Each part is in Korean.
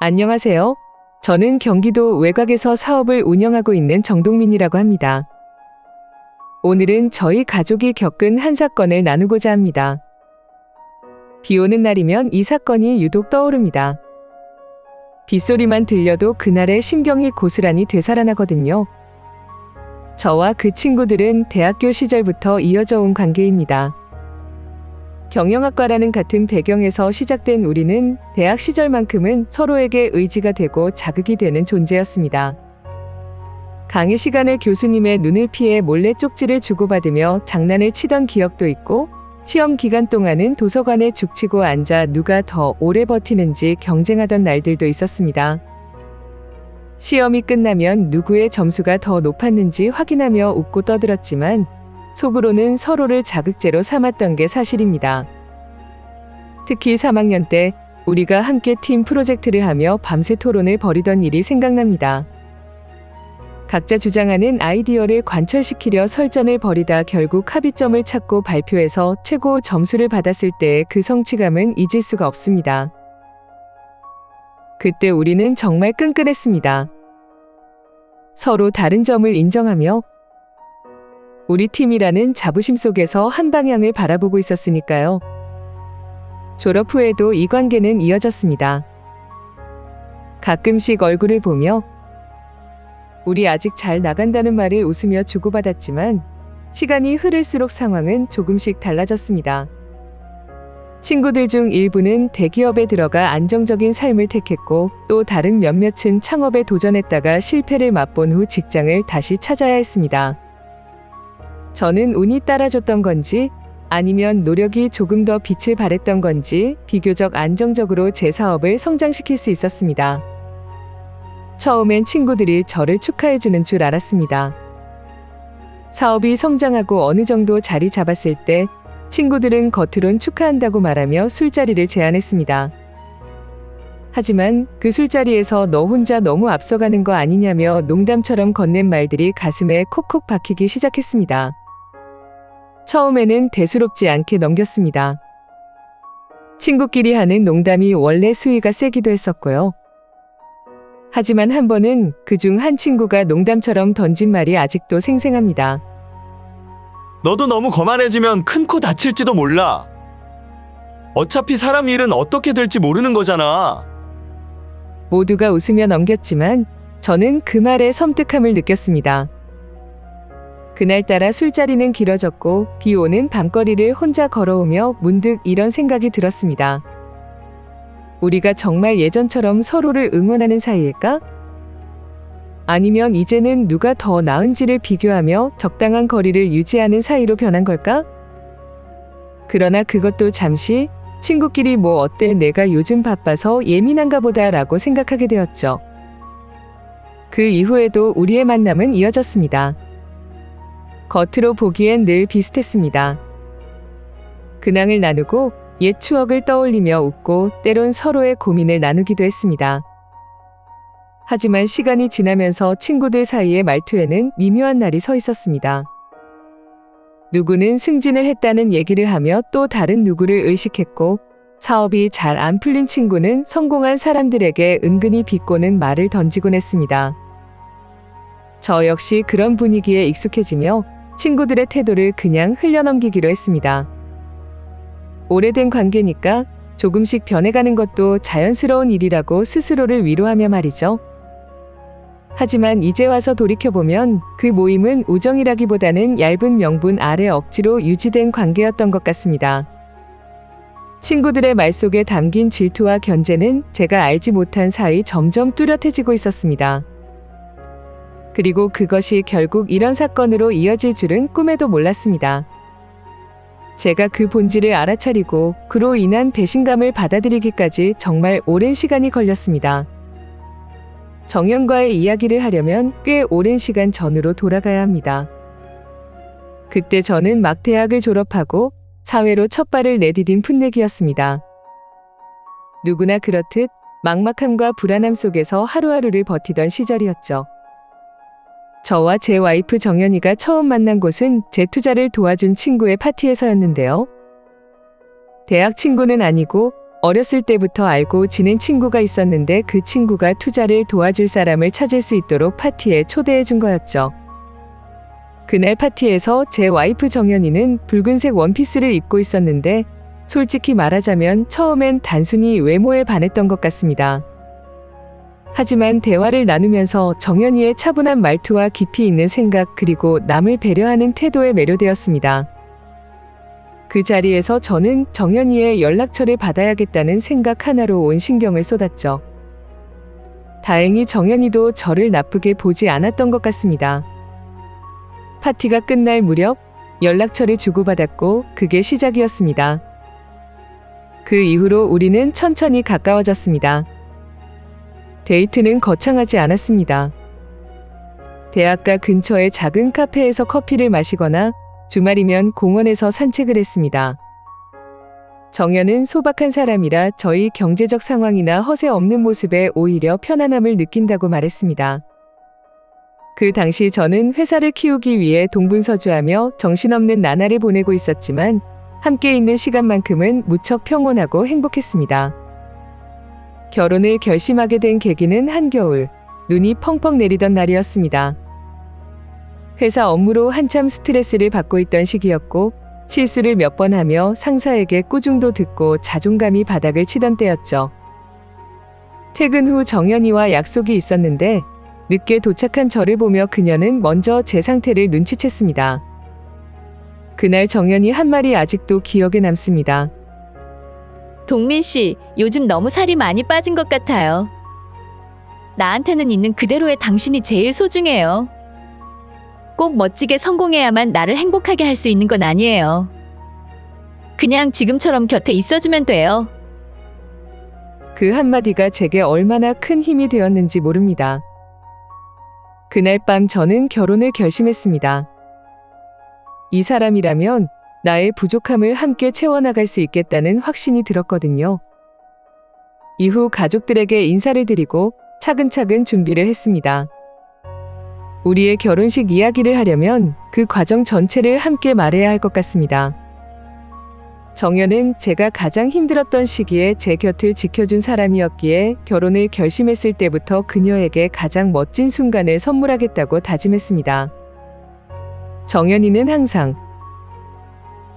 안녕하세요. 저는 경기도 외곽에서 사업을 운영하고 있는 정동민이라고 합니다. 오늘은 저희 가족이 겪은 한 사건을 나누고자 합니다. 비 오는 날이면 이 사건이 유독 떠오릅니다. 빗소리만 들려도 그날의 심경이 고스란히 되살아나거든요. 저와 그 친구들은 대학교 시절부터 이어져 온 관계입니다. 경영학과라는 같은 배경에서 시작된 우리는 대학 시절만큼은 서로에게 의지가 되고 자극이 되는 존재였습니다. 강의 시간에 교수님의 눈을 피해 몰래 쪽지를 주고받으며 장난을 치던 기억도 있고, 시험 기간 동안은 도서관에 죽치고 앉아 누가 더 오래 버티는지 경쟁하던 날들도 있었습니다. 시험이 끝나면 누구의 점수가 더 높았는지 확인하며 웃고 떠들었지만 속으로는 서로를 자극제로 삼았던 게 사실입니다. 특히 3학년 때 우리가 함께 팀 프로젝트를 하며 밤새 토론을 벌이던 일이 생각납니다. 각자 주장하는 아이디어를 관철시키려 설전을 벌이다 결국 합의점을 찾고 발표해서 최고 점수를 받았을 때의 그 성취감은 잊을 수가 없습니다. 그때 우리는 정말 끈끈했습니다. 서로 다른 점을 인정하며 우리 팀이라는 자부심 속에서 한 방향을 바라보고 있었으니까요. 졸업 후에도 이 관계는 이어졌습니다. 가끔씩 얼굴을 보며 우리 아직 잘 나간다는 말을 웃으며 주고받았지만 시간이 흐를수록 상황은 조금씩 달라졌습니다. 친구들 중 일부는 대기업에 들어가 안정적인 삶을 택했고, 또 다른 몇몇은 창업에 도전했다가 실패를 맛본 후 직장을 다시 찾아야 했습니다. 저는 운이 따라줬던 건지 아니면 노력이 조금 더 빛을 발했던 건지 비교적 안정적으로 제 사업을 성장시킬 수 있었습니다. 처음엔 친구들이 저를 축하해주는 줄 알았습니다. 사업이 성장하고 어느 정도 자리 잡았을 때 친구들은 겉으론 축하한다고 말하며 술자리를 제안했습니다. 하지만 그 술자리에서 너 혼자 너무 앞서가는 거 아니냐며 농담처럼 건넨 말들이 가슴에 콕콕 박히기 시작했습니다. 처음에는 대수롭지 않게 넘겼습니다. 친구끼리 하는 농담이 원래 수위가 세기도 했었고요. 하지만 한 번은 그중 한 친구가 농담처럼 던진 말이 아직도 생생합니다. 너도 너무 거만해지면 큰 코 다칠지도 몰라. 어차피 사람 일은 어떻게 될지 모르는 거잖아. 모두가 웃으며 넘겼지만 저는 그 말에 섬뜩함을 느꼈습니다. 그날따라 술자리는 길어졌고 비 오는 밤거리를 혼자 걸어오며 문득 이런 생각이 들었습니다. 우리가 정말 예전처럼 서로를 응원하는 사이일까? 아니면 이제는 누가 더 나은지를 비교하며 적당한 거리를 유지하는 사이로 변한 걸까? 그러나 그것도 잠시 친구끼리 뭐 어때 내가 요즘 바빠서 예민한가 보다 라고 생각하게 되었죠. 그 이후에도 우리의 만남은 이어졌습니다. 겉으로 보기엔 늘 비슷했습니다. 근황을 나누고 옛 추억을 떠올리며 웃고 때론 서로의 고민을 나누기도 했습니다. 하지만 시간이 지나면서 친구들 사이의 말투에는 미묘한 날이 서 있었습니다. 누구는 승진을 했다는 얘기를 하며 또 다른 누구를 의식했고, 사업이 잘 안 풀린 친구는 성공한 사람들에게 은근히 비꼬는 말을 던지곤 했습니다. 저 역시 그런 분위기에 익숙해지며 친구들의 태도를 그냥 흘려넘기기로 했습니다. 오래된 관계니까 조금씩 변해가는 것도 자연스러운 일이라고 스스로를 위로하며 말이죠. 하지만 이제 와서 돌이켜보면 그 모임은 우정이라기보다는 얇은 명분 아래 억지로 유지된 관계였던 것 같습니다. 친구들의 말 속에 담긴 질투와 견제는 제가 알지 못한 사이 점점 뚜렷해지고 있었습니다. 그리고 그것이 결국 이런 사건으로 이어질 줄은 꿈에도 몰랐습니다. 제가 그 본질을 알아차리고 그로 인한 배신감을 받아들이기까지 정말 오랜 시간이 걸렸습니다. 정연과의 이야기를 하려면 꽤 오랜 시간 전으로 돌아가야 합니다. 그때 저는 막 대학을 졸업하고 사회로 첫 발을 내디딘 풋내기였습니다. 누구나 그렇듯 막막함과 불안함 속에서 하루하루를 버티던 시절이었죠. 저와 제 와이프 정연이가 처음 만난 곳은 제 투자를 도와준 친구의 파티에서였는데요. 대학 친구는 아니고 어렸을 때부터 알고 지낸 친구가 있었는데 그 친구가 투자를 도와줄 사람을 찾을 수 있도록 파티에 초대해 준 거였죠. 그날 파티에서 제 와이프 정연이는 붉은색 원피스를 입고 있었는데 솔직히 말하자면 처음엔 단순히 외모에 반했던 것 같습니다. 하지만 대화를 나누면서 정연이의 차분한 말투와 깊이 있는 생각 그리고 남을 배려하는 태도에 매료되었습니다. 그 자리에서 저는 정연이의 연락처를 받아야겠다는 생각 하나로 온 신경을 쏟았죠. 다행히 정연이도 저를 나쁘게 보지 않았던 것 같습니다. 파티가 끝날 무렵 연락처를 주고받았고 그게 시작이었습니다. 그 이후로 우리는 천천히 가까워졌습니다. 데이트는 거창하지 않았습니다. 대학가 근처의 작은 카페에서 커피를 마시거나 주말이면 공원에서 산책을 했습니다. 정연은 소박한 사람이라 저희 경제적 상황이나 허세 없는 모습에 오히려 편안함을 느낀다고 말했습니다. 그 당시 저는 회사를 키우기 위해 동분서주하며 정신없는 나날을 보내고 있었지만 함께 있는 시간만큼은 무척 평온하고 행복했습니다. 결혼을 결심하게 된 계기는 한겨울, 눈이 펑펑 내리던 날이었습니다. 회사 업무로 한참 스트레스를 받고 있던 시기였고 실수를 몇 번 하며 상사에게 꾸중도 듣고 자존감이 바닥을 치던 때였죠. 퇴근 후 정연이와 약속이 있었는데 늦게 도착한 저를 보며 그녀는 먼저 제 상태를 눈치챘습니다. 그날 정연이 한 말이 아직도 기억에 남습니다. 동민 씨, 요즘 너무 살이 많이 빠진 것 같아요. 나한테는 있는 그대로의 당신이 제일 소중해요. 꼭 멋지게 성공해야만 나를 행복하게 할 수 있는 건 아니에요. 그냥 지금처럼 곁에 있어주면 돼요. 그 한마디가 제게 얼마나 큰 힘이 되었는지 모릅니다. 그날 밤 저는 결혼을 결심했습니다. 이 사람이라면 나의 부족함을 함께 채워나갈 수 있겠다는 확신이 들었거든요. 이후 가족들에게 인사를 드리고 차근차근 준비를 했습니다. 우리의 결혼식 이야기를 하려면 그 과정 전체를 함께 말해야 할 것 같습니다. 정연은 제가 가장 힘들었던 시기에 제 곁을 지켜준 사람이었기에 결혼을 결심했을 때부터 그녀에게 가장 멋진 순간을 선물하겠다고 다짐했습니다. 정연이는 항상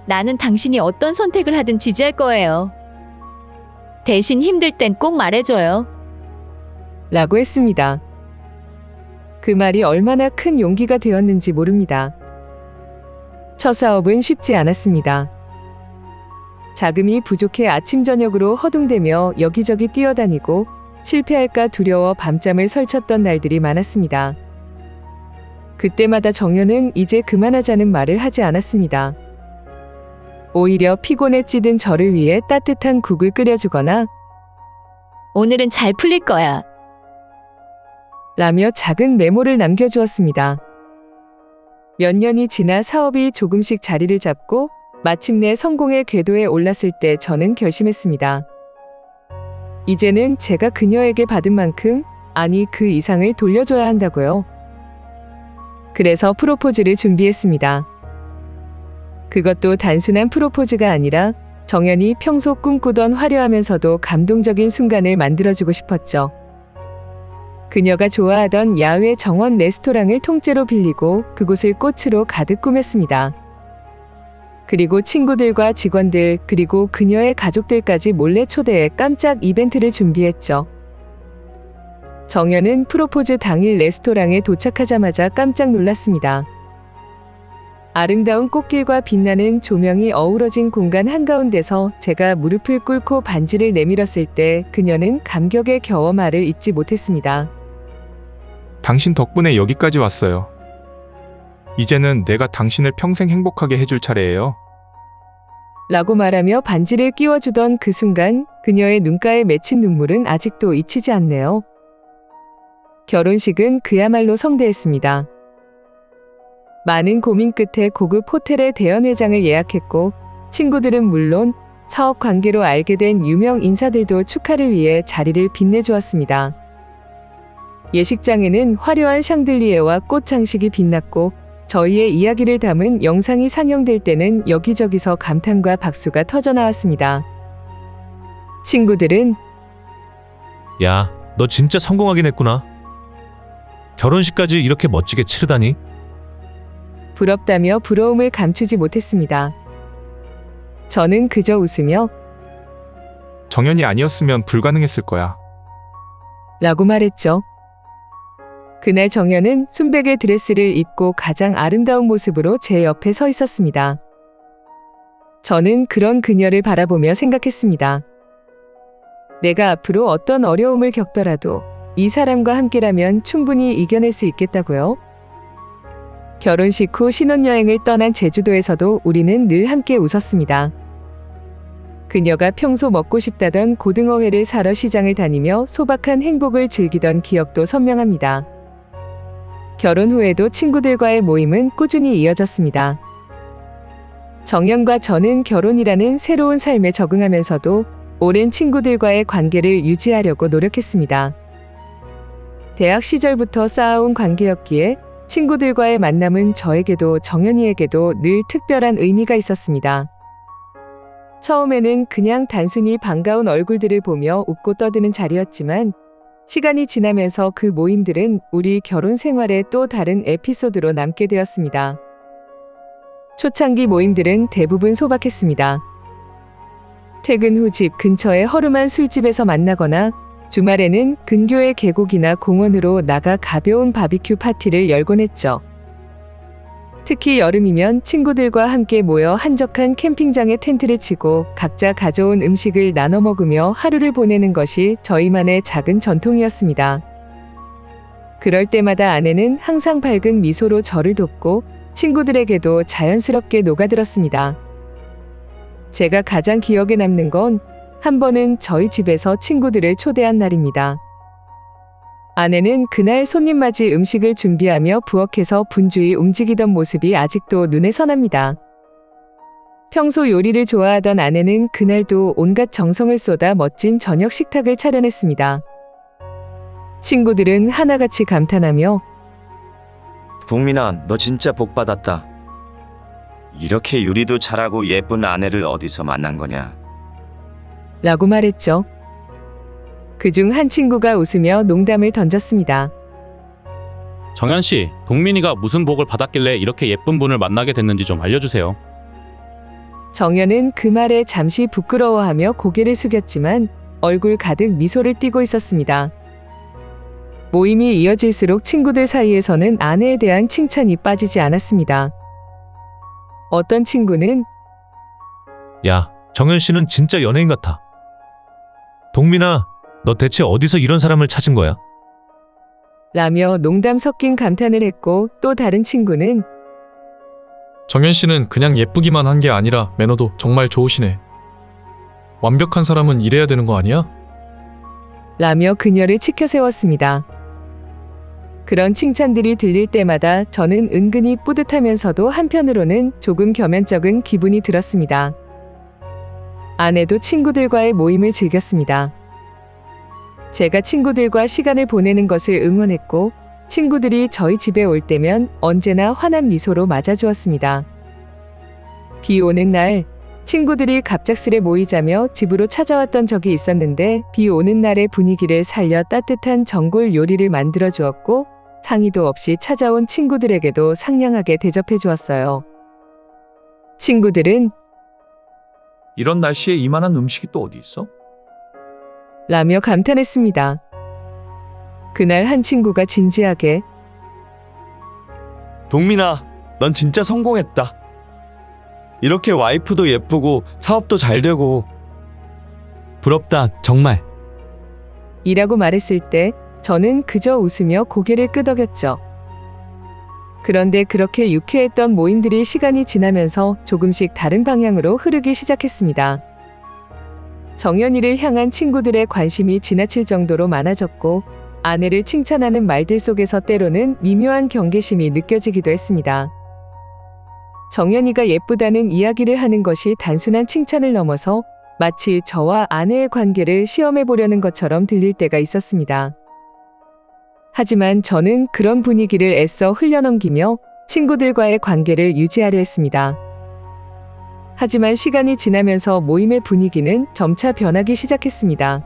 나는 당신이 어떤 선택을 하든 지지할 거예요. 대신 힘들 땐 꼭 말해줘요. 라고 했습니다. 그 말이 얼마나 큰 용기가 되었는지 모릅니다. 첫 사업은 쉽지 않았습니다. 자금이 부족해 아침 저녁으로 허둥대며 여기저기 뛰어다니고 실패할까 두려워 밤잠을 설쳤던 날들이 많았습니다. 그때마다 정연은 이제 그만하자는 말을 하지 않았습니다. 오히려 피곤에 찌든 저를 위해 따뜻한 국을 끓여주거나 오늘은 잘 풀릴 거야. 라며 작은 메모를 남겨주었습니다. 몇 년이 지나 사업이 조금씩 자리를 잡고 마침내 성공의 궤도에 올랐을 때 저는 결심했습니다. 이제는 제가 그녀에게 받은 만큼, 아니 그 이상을 돌려줘야 한다고요. 그래서 프로포즈를 준비했습니다. 그것도 단순한 프로포즈가 아니라 정연이 평소 꿈꾸던 화려하면서도 감동적인 순간을 만들어주고 싶었죠. 그녀가 좋아하던 야외 정원 레스토랑을 통째로 빌리고 그곳을 꽃으로 가득 꾸몄습니다. 그리고 친구들과 직원들 그리고 그녀의 가족들까지 몰래 초대해 깜짝 이벤트를 준비했죠. 정연은 프로포즈 당일 레스토랑에 도착하자마자 깜짝 놀랐습니다. 아름다운 꽃길과 빛나는 조명이 어우러진 공간 한가운데서 제가 무릎을 꿇고 반지를 내밀었을 때 그녀는 감격에 겨워 말을 잇지 못했습니다. 당신 덕분에 여기까지 왔어요. 이제는 내가 당신을 평생 행복하게 해줄 차례예요. 라고 말하며 반지를 끼워주던 그 순간 그녀의 눈가에 맺힌 눈물은 아직도 잊히지 않네요. 결혼식은 그야말로 성대했습니다. 많은 고민 끝에 고급 호텔의 대연 회장을 예약했고 친구들은 물론 사업 관계로 알게 된 유명 인사들도 축하를 위해 자리를 빛내주었습니다. 예식장에는 화려한 샹들리에와 꽃 장식이 빛났고 저희의 이야기를 담은 영상이 상영될 때는 여기저기서 감탄과 박수가 터져나왔습니다. 친구들은 야, 너 진짜 성공하긴 했구나. 결혼식까지 이렇게 멋지게 치르다니? 부럽다며 부러움을 감추지 못했습니다. 저는 그저 웃으며 정연이 아니었으면 불가능했을 거야. 라고 말했죠. 그날 정연은 순백의 드레스를 입고 가장 아름다운 모습으로 제 옆에 서 있었습니다. 저는 그런 그녀를 바라보며 생각했습니다. 내가 앞으로 어떤 어려움을 겪더라도 이 사람과 함께라면 충분히 이겨낼 수 있겠다고요. 결혼식 후 신혼여행을 떠난 제주도에서도 우리는 늘 함께 웃었습니다. 그녀가 평소 먹고 싶다던 고등어회를 사러 시장을 다니며 소박한 행복을 즐기던 기억도 선명합니다. 결혼 후에도 친구들과의 모임은 꾸준히 이어졌습니다. 정연과 저는 결혼이라는 새로운 삶에 적응하면서도 오랜 친구들과의 관계를 유지하려고 노력했습니다. 대학 시절부터 쌓아온 관계였기에 친구들과의 만남은 저에게도 정연이에게도 늘 특별한 의미가 있었습니다. 처음에는 그냥 단순히 반가운 얼굴들을 보며 웃고 떠드는 자리였지만 시간이 지나면서 그 모임들은 우리 결혼 생활의 또 다른 에피소드로 남게 되었습니다. 초창기 모임들은 대부분 소박했습니다. 퇴근 후 집 근처의 허름한 술집에서 만나거나 주말에는 근교의 계곡이나 공원으로 나가 가벼운 바비큐 파티를 열곤 했죠. 특히 여름이면 친구들과 함께 모여 한적한 캠핑장에 텐트를 치고 각자 가져온 음식을 나눠 먹으며 하루를 보내는 것이 저희만의 작은 전통이었습니다. 그럴 때마다 아내는 항상 밝은 미소로 저를 돕고 친구들에게도 자연스럽게 녹아들었습니다. 제가 가장 기억에 남는 건 한 번은 저희 집에서 친구들을 초대한 날입니다. 아내는 그날 손님 맞이 음식을 준비하며 부엌에서 분주히 움직이던 모습이 아직도 눈에 선합니다. 평소 요리를 좋아하던 아내는 그날도 온갖 정성을 쏟아 멋진 저녁 식탁을 차려냈습니다. 친구들은 하나같이 감탄하며 동민아, 너 진짜 복 받았다. 이렇게 요리도 잘하고 예쁜 아내를 어디서 만난 거냐? 라고 말했죠. 그중 한 친구가 웃으며 농담을 던졌습니다. 정연 씨, 동민이가 무슨 복을 받았길래 이렇게 예쁜 분을 만나게 됐는지 좀 알려주세요. 정연은 그 말에 잠시 부끄러워하며 고개를 숙였지만 얼굴 가득 미소를 띠고 있었습니다. 모임이 이어질수록 친구들 사이에서는 아내에 대한 칭찬이 빠지지 않았습니다. 어떤 친구는 야, 정연 씨는 진짜 연예인 같아. 동민아, 너 대체 어디서 이런 사람을 찾은 거야? 라며 농담 섞인 감탄을 했고 또 다른 친구는 정연 씨는 그냥 예쁘기만 한 게 아니라 매너도 정말 좋으시네. 완벽한 사람은 이래야 되는 거 아니야? 라며 그녀를 치켜 세웠습니다. 그런 칭찬들이 들릴 때마다 저는 은근히 뿌듯하면서도 한편으로는 조금 겸연쩍은 기분이 들었습니다. 아내도 친구들과의 모임을 즐겼습니다. 제가 친구들과 시간을 보내는 것을 응원했고 친구들이 저희 집에 올 때면 언제나 환한 미소로 맞아주었습니다. 비 오는 날 친구들이 갑작스레 모이자며 집으로 찾아왔던 적이 있었는데 비 오는 날의 분위기를 살려 따뜻한 전골 요리를 만들어 주었고 상의도 없이 찾아온 친구들에게도 상냥하게 대접해 주었어요. 친구들은 이런 날씨에 이만한 음식이 또 어디 있어? 라며 감탄했습니다. 그날 한 친구가 진지하게 동민아, 넌 진짜 성공했다. 이렇게 와이프도 예쁘고 사업도 잘 되고 부럽다, 정말. 이라고 말했을 때 저는 그저 웃으며 고개를 끄덕였죠. 그런데 그렇게 유쾌했던 모임들이 시간이 지나면서 조금씩 다른 방향으로 흐르기 시작했습니다. 정연이를 향한 친구들의 관심이 지나칠 정도로 많아졌고 아내를 칭찬하는 말들 속에서 때로는 미묘한 경계심이 느껴지기도 했습니다. 정연이가 예쁘다는 이야기를 하는 것이 단순한 칭찬을 넘어서 마치 저와 아내의 관계를 시험해 보려는 것처럼 들릴 때가 있었습니다. 하지만 저는 그런 분위기를 애써 흘려넘기며 친구들과의 관계를 유지하려 했습니다. 하지만 시간이 지나면서 모임의 분위기는 점차 변하기 시작했습니다.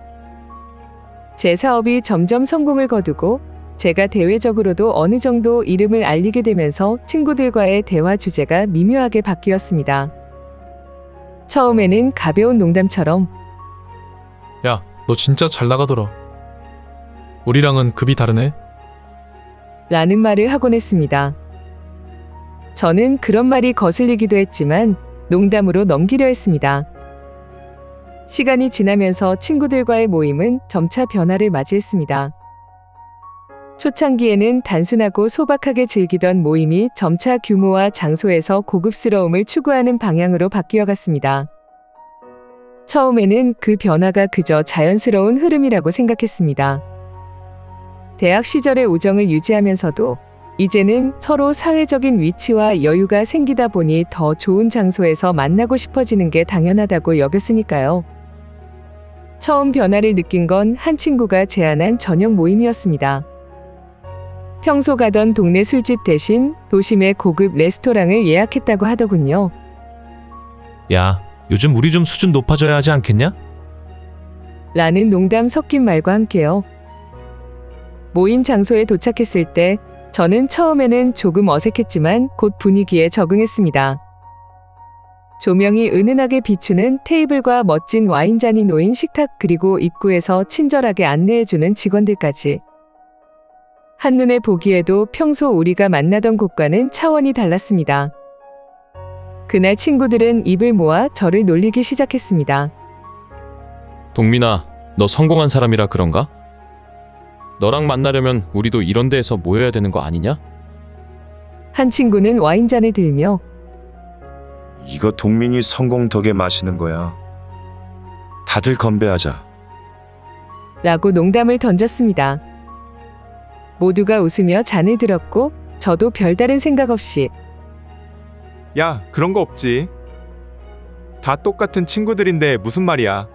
제 사업이 점점 성공을 거두고 제가 대외적으로도 어느 정도 이름을 알리게 되면서 친구들과의 대화 주제가 미묘하게 바뀌었습니다. 처음에는 가벼운 농담처럼 야, 너 진짜 잘 나가더라. 우리랑은 급이 다르네. 라는 말을 하곤 했습니다. 저는 그런 말이 거슬리기도 했지만 농담으로 넘기려 했습니다. 시간이 지나면서 친구들과의 모임은 점차 변화를 맞이했습니다. 초창기에는 단순하고 소박하게 즐기던 모임이 점차 규모와 장소에서 고급스러움을 추구하는 방향으로 바뀌어갔습니다. 처음에는 그 변화가 그저 자연스러운 흐름이라고 생각했습니다. 대학 시절의 우정을 유지하면서도 이제는 서로 사회적인 위치와 여유가 생기다 보니 더 좋은 장소에서 만나고 싶어지는 게 당연하다고 여겼으니까요. 처음 변화를 느낀 건 한 친구가 제안한 저녁 모임이었습니다. 평소 가던 동네 술집 대신 도심의 고급 레스토랑을 예약했다고 하더군요. 야, 요즘 우리 좀 수준 높아져야 하지 않겠냐? 라는 농담 섞인 말과 함께요. 모임 장소에 도착했을 때 저는 처음에는 조금 어색했지만 곧 분위기에 적응했습니다. 조명이 은은하게 비추는 테이블과 멋진 와인잔이 놓인 식탁, 그리고 입구에서 친절하게 안내해주는 직원들까지. 한눈에 보기에도 평소 우리가 만나던 곳과는 차원이 달랐습니다. 그날 친구들은 입을 모아 저를 놀리기 시작했습니다. 동민아, 너 성공한 사람이라 그런가? 너랑 만나려면 우리도 이런 데에서 모여야 되는 거 아니냐? 한 친구는 와인잔을 들며 이거 동민이 성공 덕에 마시는 거야. 다들 건배하자. 라고 농담을 던졌습니다. 모두가 웃으며 잔을 들었고 저도 별다른 생각 없이 야, 그런 거 없지. 다 똑같은 친구들인데 무슨 말이야.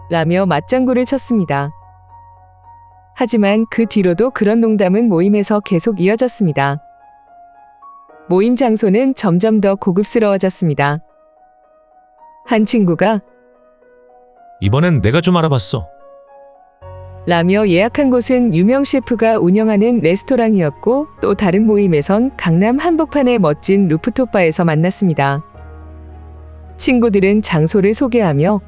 라며 맞장구를 쳤습니다. 하지만 그 뒤로도 그런 농담은 모임에서 계속 이어졌습니다. 모임 장소는 점점 더 고급스러워졌습니다. 한 친구가 이번엔 내가 좀 알아봤어. 라며 예약한 곳은 유명 셰프가 운영하는 레스토랑이었고, 또 다른 모임에선 강남 한복판의 멋진 루프톱 바에서 만났습니다. 친구들은 장소를 소개하며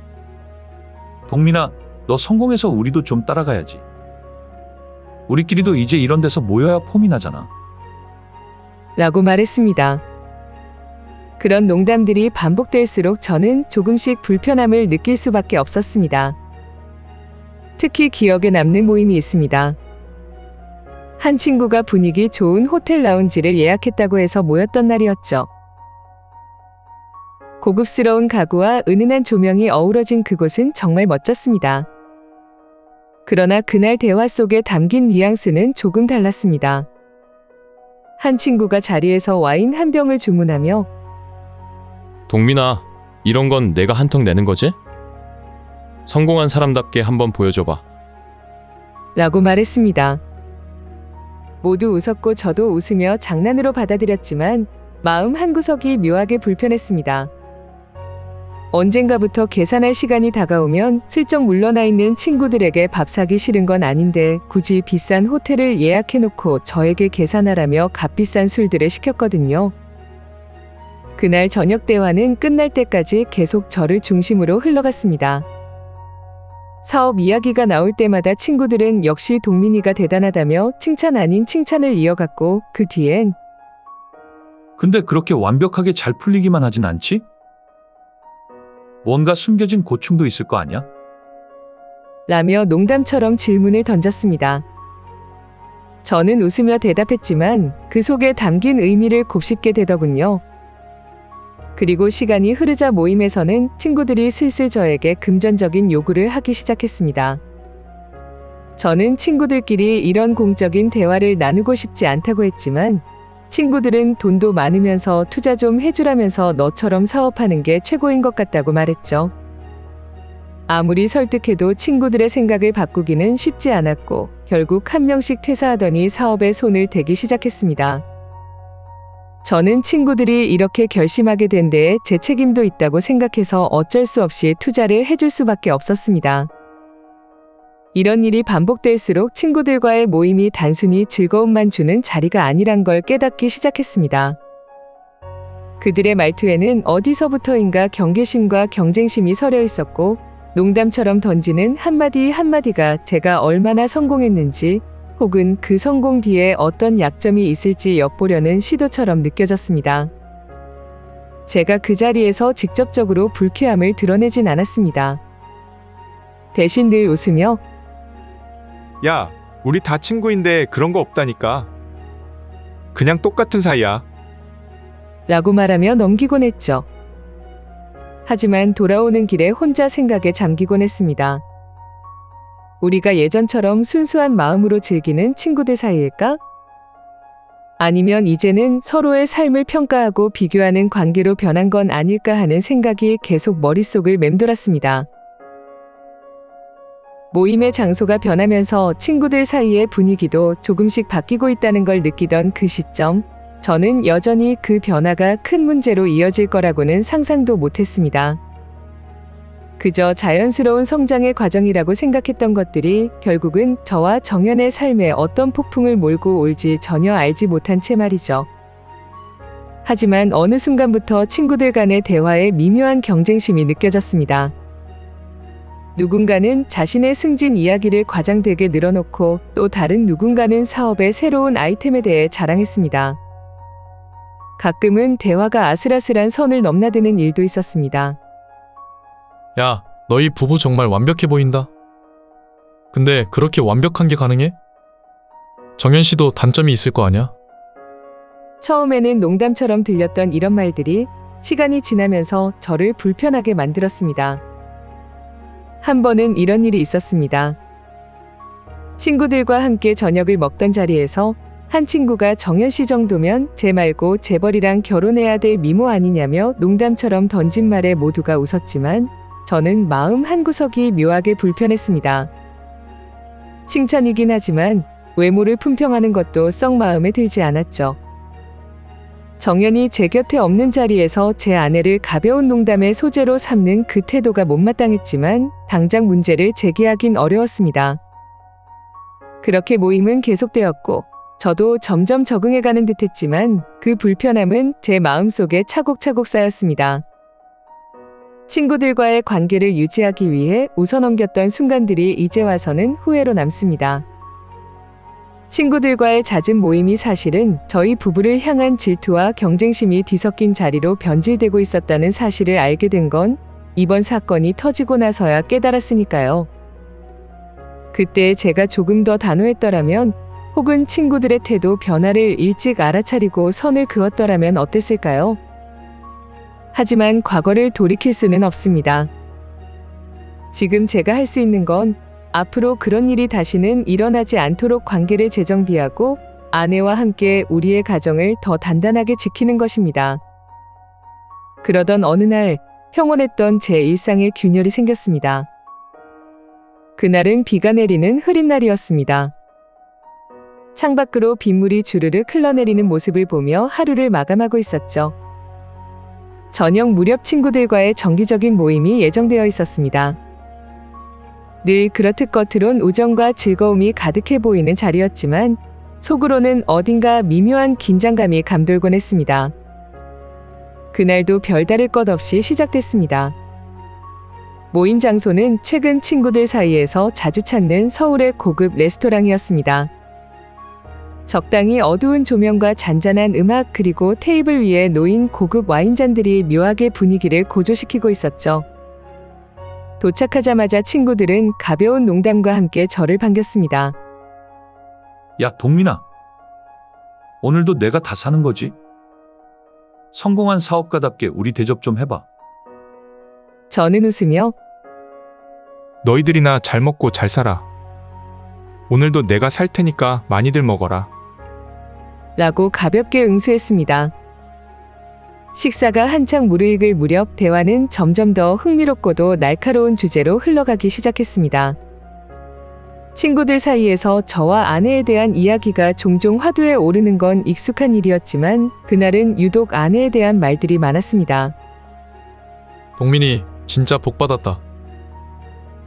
동민아, 너 성공해서 우리도 좀 따라가야지. 우리끼리도 이제 이런 데서 모여야 폼이 나잖아. 라고 말했습니다. 그런 농담들이 반복될수록 저는 조금씩 불편함을 느낄 수밖에 없었습니다. 특히 기억에 남는 모임이 있습니다. 한 친구가 분위기 좋은 호텔 라운지를 예약했다고 해서 모였던 날이었죠. 고급스러운 가구와 은은한 조명이 어우러진 그곳은 정말 멋졌습니다. 그러나 그날 대화 속에 담긴 뉘앙스는 조금 달랐습니다. 한 친구가 자리에서 와인 한 병을 주문하며 동민아, 이런 건 내가 한턱 내는 거지? 성공한 사람답게 한번 보여줘봐. 라고 말했습니다. 모두 웃었고 저도 웃으며 장난으로 받아들였지만 마음 한구석이 묘하게 불편했습니다. 언젠가부터 계산할 시간이 다가오면 슬쩍 물러나 있는 친구들에게 밥 사기 싫은 건 아닌데 굳이 비싼 호텔을 예약해놓고 저에게 계산하라며 값비싼 술들을 시켰거든요. 그날 저녁 대화는 끝날 때까지 계속 저를 중심으로 흘러갔습니다. 사업 이야기가 나올 때마다 친구들은 역시 동민이가 대단하다며 칭찬 아닌 칭찬을 이어갔고, 그 뒤엔 근데 그렇게 완벽하게 잘 풀리기만 하진 않지? 뭔가 숨겨진 고충도 있을 거 아니야? 라며 농담처럼 질문을 던졌습니다. 저는 웃으며 대답했지만 그 속에 담긴 의미를 곱씹게 되더군요. 그리고 시간이 흐르자 모임에서는 친구들이 슬슬 저에게 금전적인 요구를 하기 시작했습니다. 저는 친구들끼리 이런 공적인 대화를 나누고 싶지 않다고 했지만 친구들은 돈도 많으면서 투자 좀 해주라면서 너처럼 사업하는 게 최고인 것 같다고 말했죠. 아무리 설득해도 친구들의 생각을 바꾸기는 쉽지 않았고 결국 한 명씩 퇴사하더니 사업에 손을 대기 시작했습니다. 저는 친구들이 이렇게 결심하게 된 데에 제 책임도 있다고 생각해서 어쩔 수 없이 투자를 해줄 수밖에 없었습니다. 이런 일이 반복될수록 친구들과의 모임이 단순히 즐거움만 주는 자리가 아니란 걸 깨닫기 시작했습니다. 그들의 말투에는 어디서부터인가 경계심과 경쟁심이 서려 있었고, 농담처럼 던지는 한마디 한마디가 제가 얼마나 성공했는지, 혹은 그 성공 뒤에 어떤 약점이 있을지 엿보려는 시도처럼 느껴졌습니다. 제가 그 자리에서 직접적으로 불쾌함을 드러내진 않았습니다. 대신 늘 웃으며 야, 우리 다 친구인데 그런 거 없다니까. 그냥 똑같은 사이야. 라고 말하며 넘기곤 했죠. 하지만 돌아오는 길에 혼자 생각에 잠기곤 했습니다. 우리가 예전처럼 순수한 마음으로 즐기는 친구들 사이일까? 아니면 이제는 서로의 삶을 평가하고 비교하는 관계로 변한 건 아닐까 하는 생각이 계속 머릿속을 맴돌았습니다. 모임의 장소가 변하면서 친구들 사이의 분위기도 조금씩 바뀌고 있다는 걸 느끼던 그 시점, 저는 여전히 그 변화가 큰 문제로 이어질 거라고는 상상도 못했습니다. 그저 자연스러운 성장의 과정이라고 생각했던 것들이 결국은 저와 정연의 삶에 어떤 폭풍을 몰고 올지 전혀 알지 못한 채 말이죠. 하지만 어느 순간부터 친구들 간의 대화에 미묘한 경쟁심이 느껴졌습니다. 누군가는 자신의 승진 이야기를 과장되게 늘어놓고 또 다른 누군가는 사업의 새로운 아이템에 대해 자랑했습니다. 가끔은 대화가 아슬아슬한 선을 넘나드는 일도 있었습니다. 야, 너희 부부 정말 완벽해 보인다. 근데 그렇게 완벽한 게 가능해? 정연 씨도 단점이 있을 거 아냐? 처음에는 농담처럼 들렸던 이런 말들이 시간이 지나면서 저를 불편하게 만들었습니다. 한 번은 이런 일이 있었습니다. 친구들과 함께 저녁을 먹던 자리에서 한 친구가 정연 씨 정도면 쟤 말고 재벌이랑 결혼해야 될 미모 아니냐며 농담처럼 던진 말에 모두가 웃었지만 저는 마음 한구석이 묘하게 불편했습니다. 칭찬이긴 하지만 외모를 품평하는 것도 썩 마음에 들지 않았죠. 정연이 제 곁에 없는 자리에서 제 아내를 가벼운 농담의 소재로 삼는 그 태도가 못마땅했지만 당장 문제를 제기하긴 어려웠습니다. 그렇게 모임은 계속되었고 저도 점점 적응해가는 듯했지만 그 불편함은 제 마음속에 차곡차곡 쌓였습니다. 친구들과의 관계를 유지하기 위해 웃어넘겼던 순간들이 이제 와서는 후회로 남습니다. 친구들과의 잦은 모임이 사실은 저희 부부를 향한 질투와 경쟁심이 뒤섞인 자리로 변질되고 있었다는 사실을 알게 된 건 이번 사건이 터지고 나서야 깨달았으니까요. 그때 제가 조금 더 단호했더라면 혹은 친구들의 태도 변화를 일찍 알아차리고 선을 그었더라면 어땠을까요? 하지만 과거를 돌이킬 수는 없습니다. 지금 제가 할 수 있는 건 앞으로 그런 일이 다시는 일어나지 않도록 관계를 재정비하고 아내와 함께 우리의 가정을 더 단단하게 지키는 것입니다. 그러던 어느 날 평온했던 제 일상에 균열이 생겼습니다. 그날은 비가 내리는 흐린 날이었습니다. 창밖으로 빗물이 주르륵 흘러내리는 모습을 보며 하루를 마감하고 있었죠. 저녁 무렵 친구들과의 정기적인 모임이 예정되어 있었습니다. 늘 그렇듯 겉으론 우정과 즐거움이 가득해 보이는 자리였지만 속으로는 어딘가 미묘한 긴장감이 감돌곤 했습니다. 그날도 별다를 것 없이 시작됐습니다. 모임 장소는 최근 친구들 사이에서 자주 찾는 서울의 고급 레스토랑이었습니다. 적당히 어두운 조명과 잔잔한 음악 그리고 테이블 위에 놓인 고급 와인잔들이 묘하게 분위기를 고조시키고 있었죠. 도착하자마자 친구들은 가벼운 농담과 함께 저를 반겼습니다. 야, 동민아. 오늘도 내가 다 사는 거지? 성공한 사업가답게 우리 대접 좀 해봐. 저는 웃으며 너희들이나 잘 먹고 잘 살아. 오늘도 내가 살 테니까 많이들 먹어라. 라고 가볍게 응수했습니다. 식사가 한창 무르익을 무렵 대화는 점점 더 흥미롭고도 날카로운 주제로 흘러가기 시작했습니다. 친구들 사이에서 저와 아내에 대한 이야기가 종종 화두에 오르는 건 익숙한 일이었지만 그날은 유독 아내에 대한 말들이 많았습니다. 동민이 진짜 복 받았다.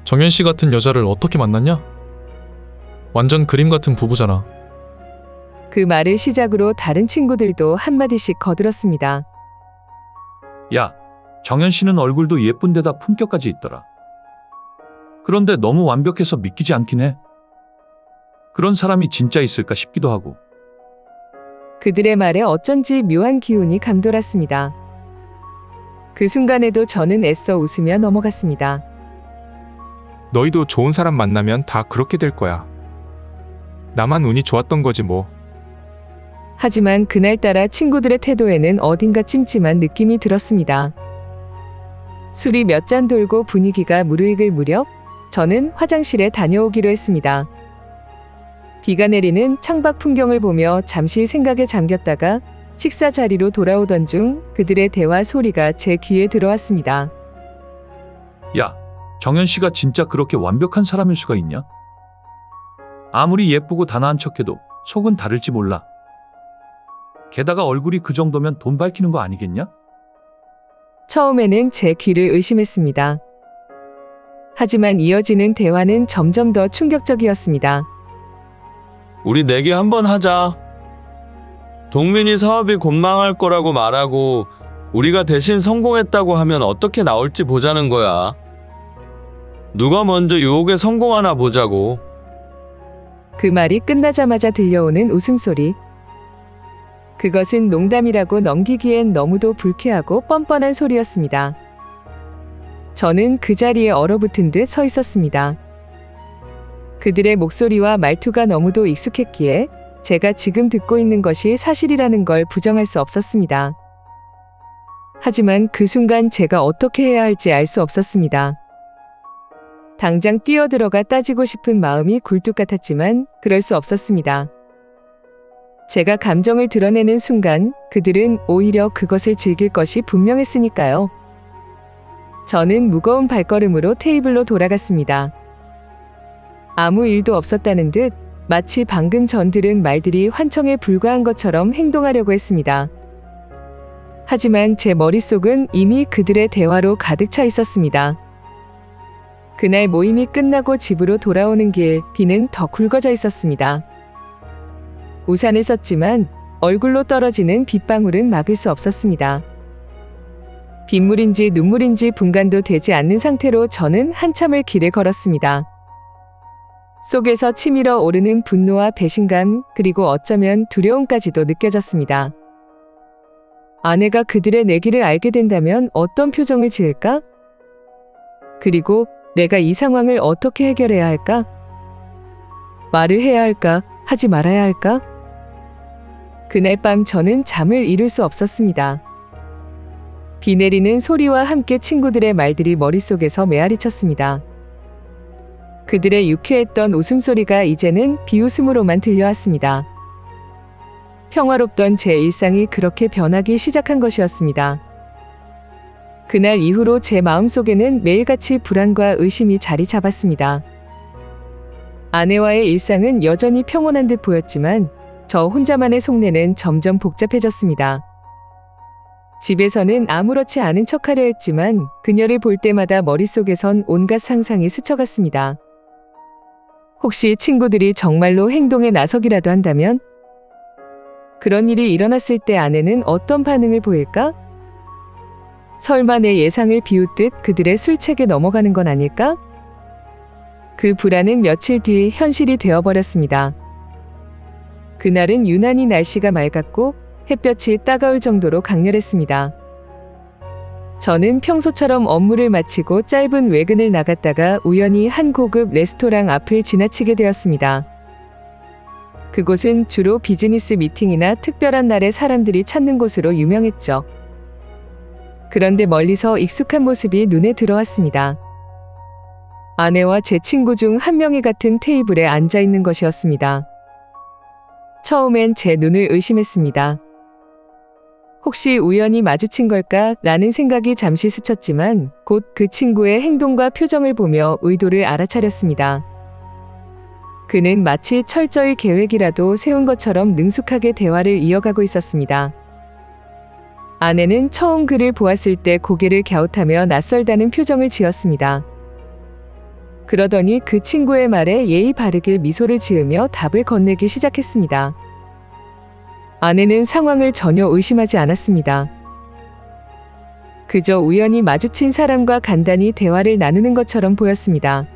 정현 씨 같은 여자를 어떻게 만났냐? 완전 그림 같은 부부잖아. 그 말을 시작으로 다른 친구들도 한마디씩 거들었습니다. 야, 정현 씨는 얼굴도 예쁜데다 품격까지 있더라. 그런데 너무 완벽해서 믿기지 않긴 해. 그런 사람이 진짜 있을까 싶기도 하고. 그들의 말에 어쩐지 묘한 기운이 감돌았습니다. 그 순간에도 저는 애써 웃으며 넘어갔습니다. 너희도 좋은 사람 만나면 다 그렇게 될 거야. 나만 운이 좋았던 거지 뭐. 하지만 그날따라 친구들의 태도에는 어딘가 찜찜한 느낌이 들었습니다. 술이 몇 잔 돌고 분위기가 무르익을 무렵 저는 화장실에 다녀오기로 했습니다. 비가 내리는 창밖 풍경을 보며 잠시 생각에 잠겼다가 식사 자리로 돌아오던 중 그들의 대화 소리가 제 귀에 들어왔습니다. 야, 정현 씨가 진짜 그렇게 완벽한 사람일 수가 있냐? 아무리 예쁘고 단아한 척해도 속은 다를지 몰라. 게다가 얼굴이 그 정도면 돈 밝히는 거 아니겠냐? 처음에는 제 귀를 의심했습니다. 하지만 이어지는 대화는 점점 더 충격적이었습니다. 우리 내기 한번 하자. 동민이 사업이 곧 망할 거라고 말하고 우리가 대신 성공했다고 하면 어떻게 나올지 보자는 거야. 누가 먼저 유혹에 성공하나 보자고. 그 말이 끝나자마자 들려오는 웃음소리. 그것은 농담이라고 넘기기엔 너무도 불쾌하고 뻔뻔한 소리였습니다. 저는 그 자리에 얼어붙은 듯 서 있었습니다. 그들의 목소리와 말투가 너무도 익숙했기에 제가 지금 듣고 있는 것이 사실이라는 걸 부정할 수 없었습니다. 하지만 그 순간 제가 어떻게 해야 할지 알 수 없었습니다. 당장 뛰어들어가 따지고 싶은 마음이 굴뚝 같았지만 그럴 수 없었습니다. 제가 감정을 드러내는 순간 그들은 오히려 그것을 즐길 것이 분명했으니까요. 저는 무거운 발걸음으로 테이블로 돌아갔습니다. 아무 일도 없었다는 듯 마치 방금 전 들은 말들이 환청에 불과한 것처럼 행동하려고 했습니다. 하지만 제 머릿속은 이미 그들의 대화로 가득 차 있었습니다. 그날 모임이 끝나고 집으로 돌아오는 길, 비는 더 굵어져 있었습니다. 우산을 썼지만 얼굴로 떨어지는 빗방울은 막을 수 없었습니다. 빗물인지 눈물인지 분간도 되지 않는 상태로 저는 한참을 길을 걸었습니다. 속에서 치밀어 오르는 분노와 배신감, 그리고 어쩌면 두려움까지도 느껴졌습니다. 아내가 그들의 내기를 알게 된다면 어떤 표정을 지을까? 그리고 내가 이 상황을 어떻게 해결해야 할까? 말을 해야 할까? 하지 말아야 할까? 그날 밤 저는 잠을 이룰 수 없었습니다. 비 내리는 소리와 함께 친구들의 말들이 머릿속에서 메아리쳤습니다. 그들의 유쾌했던 웃음소리가 이제는 비웃음으로만 들려왔습니다. 평화롭던 제 일상이 그렇게 변하기 시작한 것이었습니다. 그날 이후로 제 마음속에는 매일같이 불안과 의심이 자리 잡았습니다. 아내와의 일상은 여전히 평온한 듯 보였지만 저 혼자만의 속내는 점점 복잡해졌습니다. 집에서는 아무렇지 않은 척하려 했지만 그녀를 볼 때마다 머릿속에선 온갖 상상이 스쳐갔습니다. 혹시 친구들이 정말로 행동에 나서기라도 한다면? 그런 일이 일어났을 때 아내는 어떤 반응을 보일까? 설마 내 예상을 비웃듯 그들의 술책에 넘어가는 건 아닐까? 그 불안은 며칠 뒤 현실이 되어버렸습니다. 그날은 유난히 날씨가 맑았고 햇볕이 따가울 정도로 강렬했습니다. 저는 평소처럼 업무를 마치고 짧은 외근을 나갔다가 우연히 한 고급 레스토랑 앞을 지나치게 되었습니다. 그곳은 주로 비즈니스 미팅이나 특별한 날에 사람들이 찾는 곳으로 유명했죠. 그런데 멀리서 익숙한 모습이 눈에 들어왔습니다. 아내와 제 친구 중 한 명이 같은 테이블에 앉아 있는 것이었습니다. 처음엔 제 눈을 의심했습니다. 혹시 우연히 마주친 걸까? 라는 생각이 잠시 스쳤지만 곧 그 친구의 행동과 표정을 보며 의도를 알아차렸습니다. 그는 마치 철저히 계획이라도 세운 것처럼 능숙하게 대화를 이어가고 있었습니다. 아내는 처음 그를 보았을 때 고개를 갸웃하며 낯설다는 표정을 지었습니다. 그러더니 그 친구의 말에 예의 바르게 미소를 지으며 답을 건네기 시작했습니다. 아내는 상황을 전혀 의심하지 않았습니다. 그저 우연히 마주친 사람과 간단히 대화를 나누는 것처럼 보였습니다.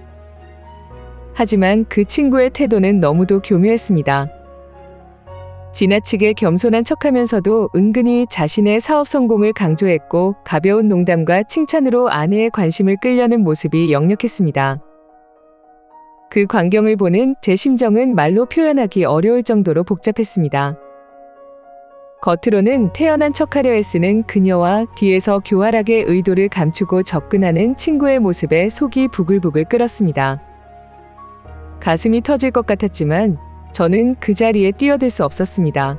하지만 그 친구의 태도는 너무도 교묘했습니다. 지나치게 겸손한 척하면서도 은근히 자신의 사업 성공을 강조했고 가벼운 농담과 칭찬으로 아내의 관심을 끌려는 모습이 역력했습니다. 그 광경을 보는 제 심정은 말로 표현하기 어려울 정도로 복잡했습니다. 겉으로는 태연한 척하려 애쓰는 그녀와 뒤에서 교활하게 의도를 감추고 접근하는 친구의 모습에 속이 부글부글 끓었습니다. 가슴이 터질 것 같았지만 저는 그 자리에 뛰어들 수 없었습니다.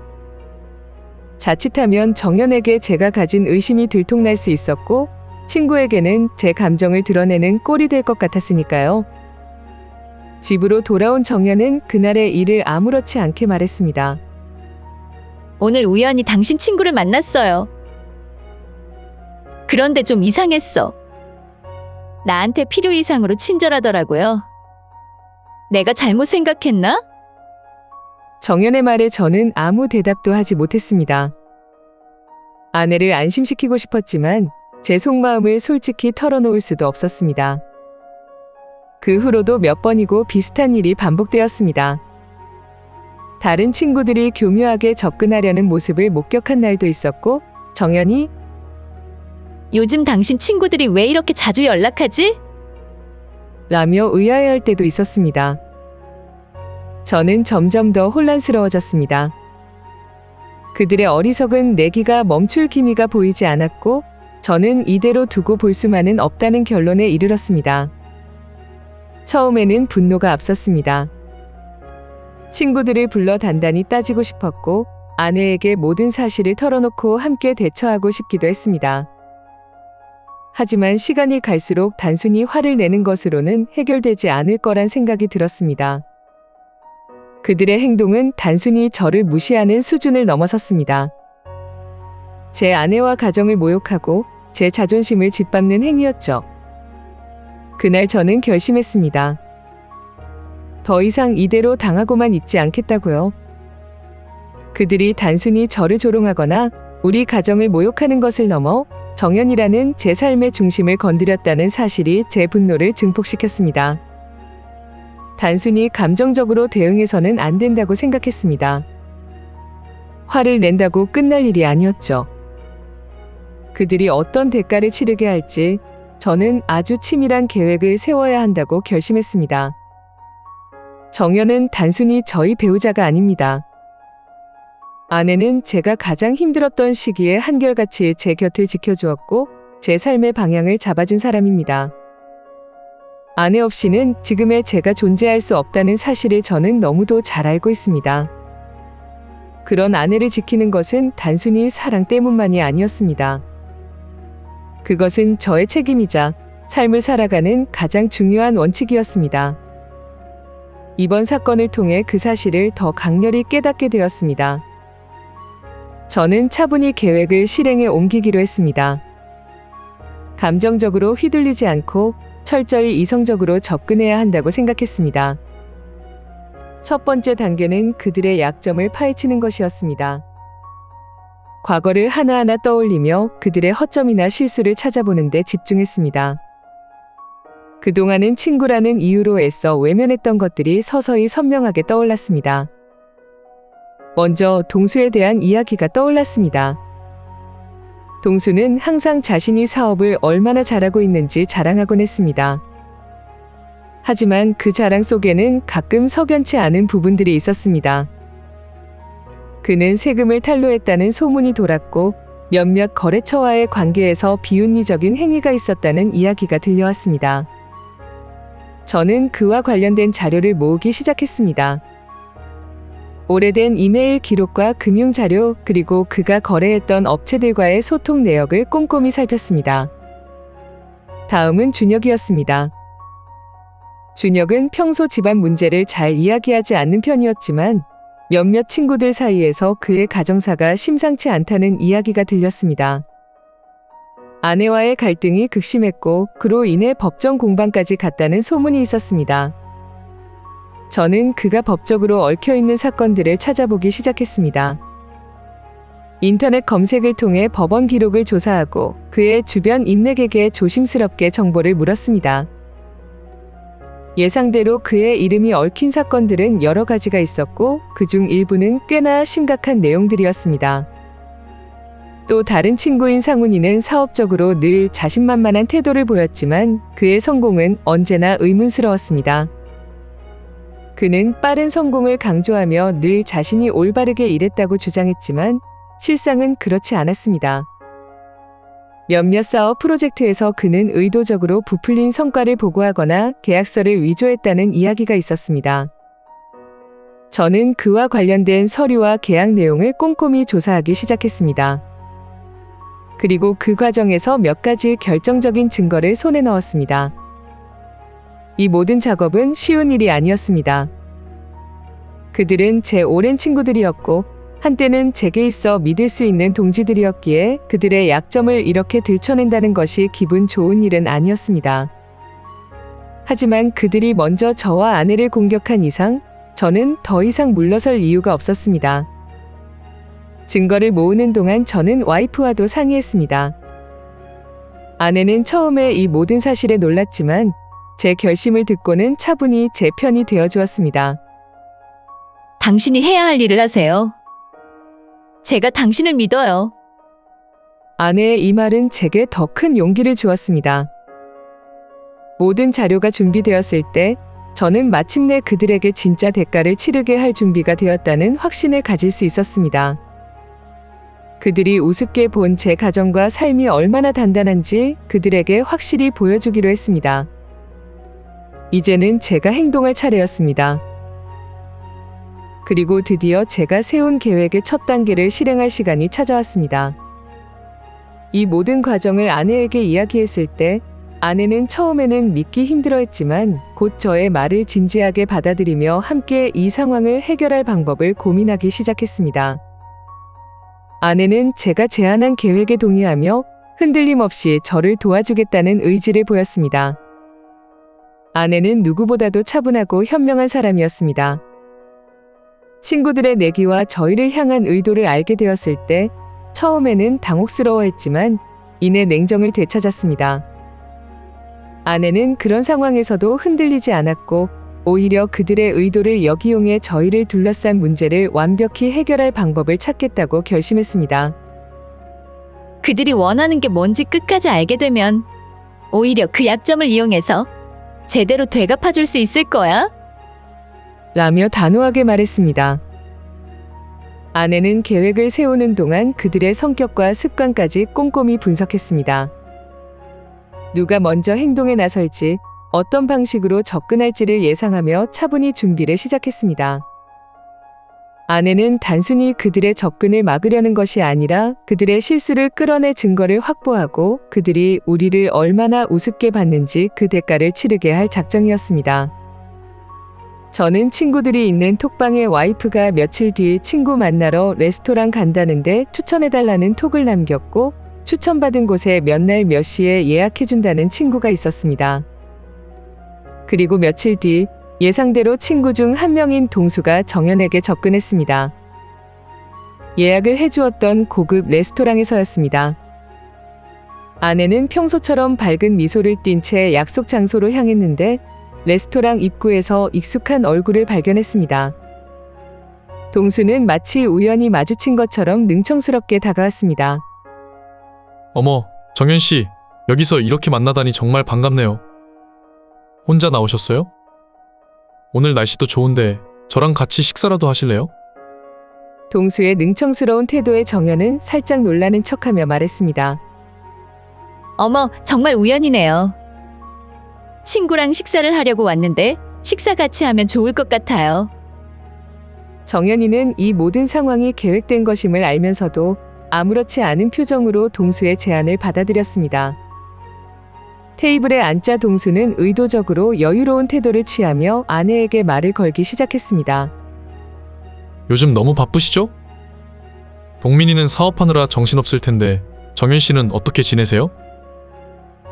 자칫하면 정연에게 제가 가진 의심이 들통날 수 있었고 친구에게는 제 감정을 드러내는 꼴이 될 것 같았으니까요. 집으로 돌아온 정연은 그날의 일을 아무렇지 않게 말했습니다. 오늘 우연히 당신 친구를 만났어요. 그런데 좀 이상했어. 나한테 필요 이상으로 친절하더라고요. 내가 잘못 생각했나? 정연의 말에 저는 아무 대답도 하지 못했습니다. 아내를 안심시키고 싶었지만 제 속마음을 솔직히 털어놓을 수도 없었습니다. 그 후로도 몇 번이고 비슷한 일이 반복되었습니다. 다른 친구들이 교묘하게 접근하려는 모습을 목격한 날도 있었고 정연이 요즘 당신 친구들이 왜 이렇게 자주 연락하지? 라며 의아해할 때도 있었습니다. 저는 점점 더 혼란스러워졌습니다. 그들의 어리석은 내기가 멈출 기미가 보이지 않았고 저는 이대로 두고 볼 수만은 없다는 결론에 이르렀습니다. 처음에는 분노가 앞섰습니다. 친구들을 불러 단단히 따지고 싶었고 아내에게 모든 사실을 털어놓고 함께 대처하고 싶기도 했습니다. 하지만 시간이 갈수록 단순히 화를 내는 것으로는 해결되지 않을 거란 생각이 들었습니다. 그들의 행동은 단순히 저를 무시하는 수준을 넘어섰습니다. 제 아내와 가정을 모욕하고 제 자존심을 짓밟는 행위였죠. 그날 저는 결심했습니다. 더 이상 이대로 당하고만 있지 않겠다고요. 그들이 단순히 저를 조롱하거나 우리 가정을 모욕하는 것을 넘어 정연이라는 제 삶의 중심을 건드렸다는 사실이 제 분노를 증폭시켰습니다. 단순히 감정적으로 대응해서는 안 된다고 생각했습니다. 화를 낸다고 끝날 일이 아니었죠. 그들이 어떤 대가를 치르게 할지 저는 아주 치밀한 계획을 세워야 한다고 결심했습니다. 정연은 단순히 저희 배우자가 아닙니다. 아내는 제가 가장 힘들었던 시기에 한결같이 제 곁을 지켜주었고 제 삶의 방향을 잡아준 사람입니다. 아내 없이는 지금의 제가 존재할 수 없다는 사실을 저는 너무도 잘 알고 있습니다. 그런 아내를 지키는 것은 단순히 사랑 때문만이 아니었습니다. 그것은 저의 책임이자 삶을 살아가는 가장 중요한 원칙이었습니다. 이번 사건을 통해 그 사실을 더 강렬히 깨닫게 되었습니다. 저는 차분히 계획을 실행에 옮기기로 했습니다. 감정적으로 휘둘리지 않고 철저히 이성적으로 접근해야 한다고 생각했습니다. 첫 번째 단계는 그들의 약점을 파헤치는 것이었습니다. 과거를 하나하나 떠올리며 그들의 허점이나 실수를 찾아보는 데 집중했습니다. 그동안은 친구라는 이유로 애써 외면했던 것들이 서서히 선명하게 떠올랐습니다. 먼저 동수에 대한 이야기가 떠올랐습니다. 동수는 항상 자신이 사업을 얼마나 잘하고 있는지 자랑하곤 했습니다. 하지만 그 자랑 속에는 가끔 석연치 않은 부분들이 있었습니다. 그는 세금을 탈루했다는 소문이 돌았고 몇몇 거래처와의 관계에서 비윤리적인 행위가 있었다는 이야기가 들려왔습니다. 저는 그와 관련된 자료를 모으기 시작했습니다. 오래된 이메일 기록과 금융 자료 그리고 그가 거래했던 업체들과의 소통 내역을 꼼꼼히 살폈습니다. 다음은 준혁이었습니다. 준혁은 평소 집안 문제를 잘 이야기하지 않는 편이었지만 몇몇 친구들 사이에서 그의 가정사가 심상치 않다는 이야기가 들렸습니다. 아내와의 갈등이 극심했고 그로 인해 법정 공방까지 갔다는 소문이 있었습니다. 저는 그가 법적으로 얽혀있는 사건들을 찾아보기 시작했습니다. 인터넷 검색을 통해 법원 기록을 조사하고 그의 주변 인맥에게 조심스럽게 정보를 물었습니다. 예상대로 그의 이름이 얽힌 사건들은 여러 가지가 있었고 그중 일부는 꽤나 심각한 내용들이었습니다. 또 다른 친구인 상훈이는 사업적으로 늘 자신만만한 태도를 보였지만 그의 성공은 언제나 의문스러웠습니다. 그는 빠른 성공을 강조하며 늘 자신이 올바르게 일했다고 주장했지만 실상은 그렇지 않았습니다. 몇몇 사업 프로젝트에서 그는 의도적으로 부풀린 성과를 보고하거나 계약서를 위조했다는 이야기가 있었습니다. 저는 그와 관련된 서류와 계약 내용을 꼼꼼히 조사하기 시작했습니다. 그리고 그 과정에서 몇 가지 결정적인 증거를 손에 넣었습니다. 이 모든 작업은 쉬운 일이 아니었습니다. 그들은 제 오랜 친구들이었고 한때는 제게 있어 믿을 수 있는 동지들이었기에 그들의 약점을 이렇게 들춰낸다는 것이 기분 좋은 일은 아니었습니다. 하지만 그들이 먼저 저와 아내를 공격한 이상 저는 더 이상 물러설 이유가 없었습니다. 증거를 모으는 동안 저는 와이프와도 상의했습니다. 아내는 처음에 이 모든 사실에 놀랐지만 제 결심을 듣고는 차분히 제 편이 되어주었습니다. 당신이 해야 할 일을 하세요. 제가 당신을 믿어요. 아내의 이 말은 제게 더 큰 용기를 주었습니다. 모든 자료가 준비되었을 때 저는 마침내 그들에게 진짜 대가를 치르게 할 준비가 되었다는 확신을 가질 수 있었습니다. 그들이 우습게 본 제 가정과 삶이 얼마나 단단한지 그들에게 확실히 보여주기로 했습니다. 이제는 제가 행동할 차례였습니다. 그리고 드디어 제가 세운 계획의 첫 단계를 실행할 시간이 찾아왔습니다. 이 모든 과정을 아내에게 이야기했을 때 아내는 처음에는 믿기 힘들어했지만 곧 저의 말을 진지하게 받아들이며 함께 이 상황을 해결할 방법을 고민하기 시작했습니다. 아내는 제가 제안한 계획에 동의하며 흔들림 없이 저를 도와주겠다는 의지를 보였습니다. 아내는 누구보다도 차분하고 현명한 사람이었습니다. 친구들의 내기와 저희를 향한 의도를 알게 되었을 때 처음에는 당혹스러워했지만 이내 냉정을 되찾았습니다. 아내는 그런 상황에서도 흔들리지 않았고 오히려 그들의 의도를 역이용해 저희를 둘러싼 문제를 완벽히 해결할 방법을 찾겠다고 결심했습니다. 그들이 원하는 게 뭔지 끝까지 알게 되면 오히려 그 약점을 이용해서 제대로 되갚아줄 수 있을 거야. 라며 단호하게 말했습니다. 아내는 계획을 세우는 동안 그들의 성격과 습관까지 꼼꼼히 분석했습니다. 누가 먼저 행동에 나설지 어떤 방식으로 접근할지를 예상하며 차분히 준비를 시작했습니다. 아내는 단순히 그들의 접근을 막으려는 것이 아니라 그들의 실수를 끌어내 증거를 확보하고 그들이 우리를 얼마나 우습게 봤는지 그 대가를 치르게 할 작정이었습니다. 저는 친구들이 있는 톡방에 와이프가 며칠 뒤 친구 만나러 레스토랑 간다는데 추천해달라는 톡을 남겼고 추천받은 곳에 몇 날 몇 시에 예약해준다는 친구가 있었습니다. 그리고 며칠 뒤 예상대로 친구 중 한 명인 동수가 정연에게 접근했습니다. 예약을 해주었던 고급 레스토랑에서였습니다. 아내는 평소처럼 밝은 미소를 띤 채 약속 장소로 향했는데 레스토랑 입구에서 익숙한 얼굴을 발견했습니다. 동수는 마치 우연히 마주친 것처럼 능청스럽게 다가왔습니다. 어머, 정현 씨, 여기서 이렇게 만나다니 정말 반갑네요. 혼자 나오셨어요? 오늘 날씨도 좋은데 저랑 같이 식사라도 하실래요? 동수의 능청스러운 태도에 정연은 살짝 놀라는 척하며 말했습니다. 어머, 정말 우연이네요. 친구랑 식사를 하려고 왔는데 식사 같이 하면 좋을 것 같아요. 정연이는 이 모든 상황이 계획된 것임을 알면서도 아무렇지 않은 표정으로 동수의 제안을 받아들였습니다. 테이블에 앉자 동수는 의도적으로 여유로운 태도를 취하며 아내에게 말을 걸기 시작했습니다. 요즘 너무 바쁘시죠? 동민이는 사업하느라 정신없을 텐데 정현 씨는 어떻게 지내세요?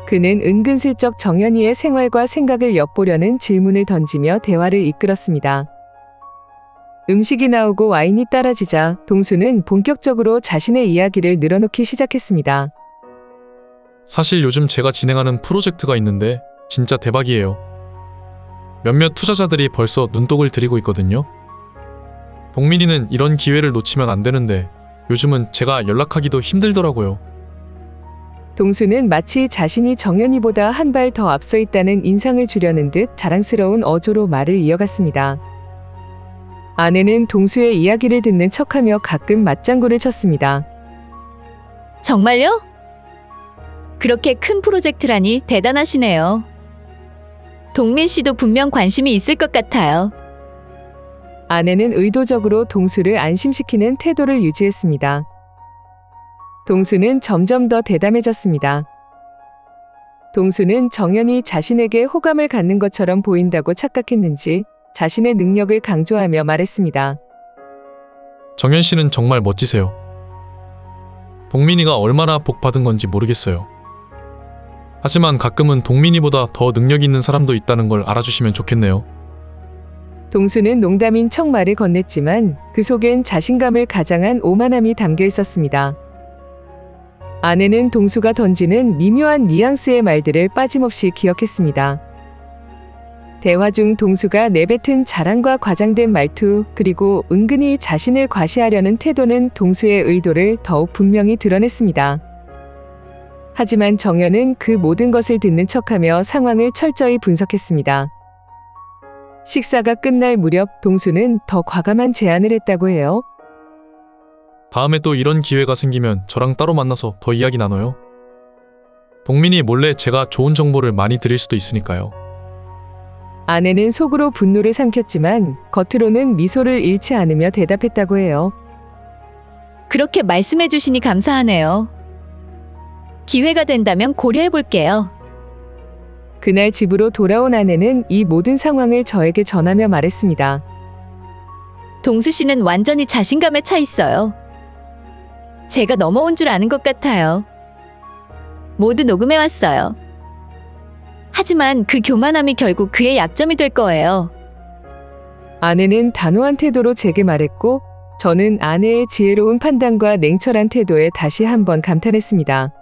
그는 은근슬쩍 정연이의 생활과 생각을 엿보려는 질문을 던지며 대화를 이끌었습니다. 음식이 나오고 와인이 따라지자 동수는 본격적으로 자신의 이야기를 늘어놓기 시작했습니다. 사실 요즘 제가 진행하는 프로젝트가 있는데 진짜 대박이에요. 몇몇 투자자들이 벌써 눈독을 들이고 있거든요. 동민이는 이런 기회를 놓치면 안 되는데 요즘은 제가 연락하기도 힘들더라고요. 동수는 마치 자신이 정연이보다 한 발 더 앞서 있다는 인상을 주려는 듯 자랑스러운 어조로 말을 이어갔습니다. 아내는 동수의 이야기를 듣는 척하며 가끔 맞장구를 쳤습니다. 정말요? 그렇게 큰 프로젝트라니 대단하시네요. 동민 씨도 분명 관심이 있을 것 같아요. 아내는 의도적으로 동수를 안심시키는 태도를 유지했습니다. 동수는 점점 더 대담해졌습니다. 동수는 정연이 자신에게 호감을 갖는 것처럼 보인다고 착각했는지 자신의 능력을 강조하며 말했습니다. 정현 씨는 정말 멋지세요. 동민이가 얼마나 복받은 건지 모르겠어요. 하지만 가끔은 동민이보다 더 능력 있는 사람도 있다는 걸 알아주시면 좋겠네요. 동수는 농담인 척 말을 건넸지만 그 속엔 자신감을 가장한 오만함이 담겨 있었습니다. 아내는 동수가 던지는 미묘한 뉘앙스의 말들을 빠짐없이 기억했습니다. 대화 중 동수가 내뱉은 자랑과 과장된 말투, 그리고 은근히 자신을 과시하려는 태도는 동수의 의도를 더욱 분명히 드러냈습니다. 하지만 정연은 그 모든 것을 듣는 척하며 상황을 철저히 분석했습니다. 식사가 끝날 무렵 동수는 더 과감한 제안을 했다고 해요. 다음에 또 이런 기회가 생기면 저랑 따로 만나서 더 이야기 나눠요. 동민이 몰래 제가 좋은 정보를 많이 드릴 수도 있으니까요. 아내는 속으로 분노를 삼켰지만 겉으로는 미소를 잃지 않으며 대답했다고 해요. 그렇게 말씀해 주시니 감사하네요. 기회가 된다면 고려해 볼게요. 그날 집으로 돌아온 아내는 이 모든 상황을 저에게 전하며 말했습니다. 동수 씨는 완전히 자신감에 차 있어요. 제가 넘어온 줄 아는 것 같아요. 모두 녹음해 왔어요. 하지만 그 교만함이 결국 그의 약점이 될 거예요. 아내는 단호한 태도로 제게 말했고 저는 아내의 지혜로운 판단과 냉철한 태도에 다시 한번 감탄했습니다.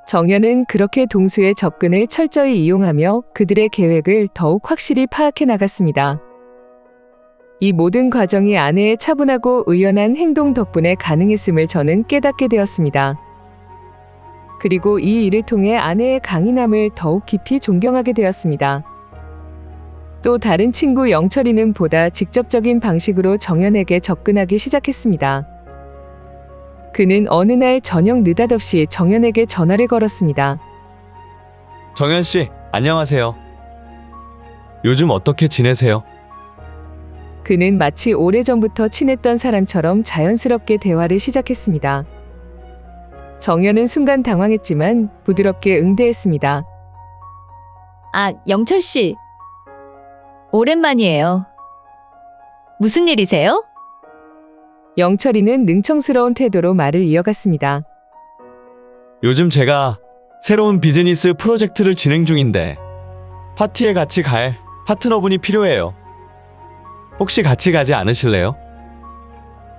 정연은 그렇게 동수의 접근을 철저히 이용하며 그들의 계획을 더욱 확실히 파악해 나갔습니다. 이 모든 과정이 아내의 차분하고 의연한 행동 덕분에 가능했음을 저는 깨닫게 되었습니다. 그리고 이 일을 통해 아내의 강인함을 더욱 깊이 존경하게 되었습니다. 또 다른 친구 영철이는 보다 직접적인 방식으로 정연에게 접근하기 시작했습니다. 그는 어느 날 저녁 느닷없이 정연에게 전화를 걸었습니다. 정연 씨, 안녕하세요. 요즘 어떻게 지내세요? 그는 마치 오래전부터 친했던 사람처럼 자연스럽게 대화를 시작했습니다. 정연은 순간 당황했지만 부드럽게 응대했습니다. 아, 영철 씨. 오랜만이에요. 무슨 일이세요? 영철이는 능청스러운 태도로 말을 이어갔습니다. 요즘 제가 새로운 비즈니스 프로젝트를 진행 중인데 파티에 같이 갈 파트너분이 필요해요. 혹시 같이 가지 않으실래요?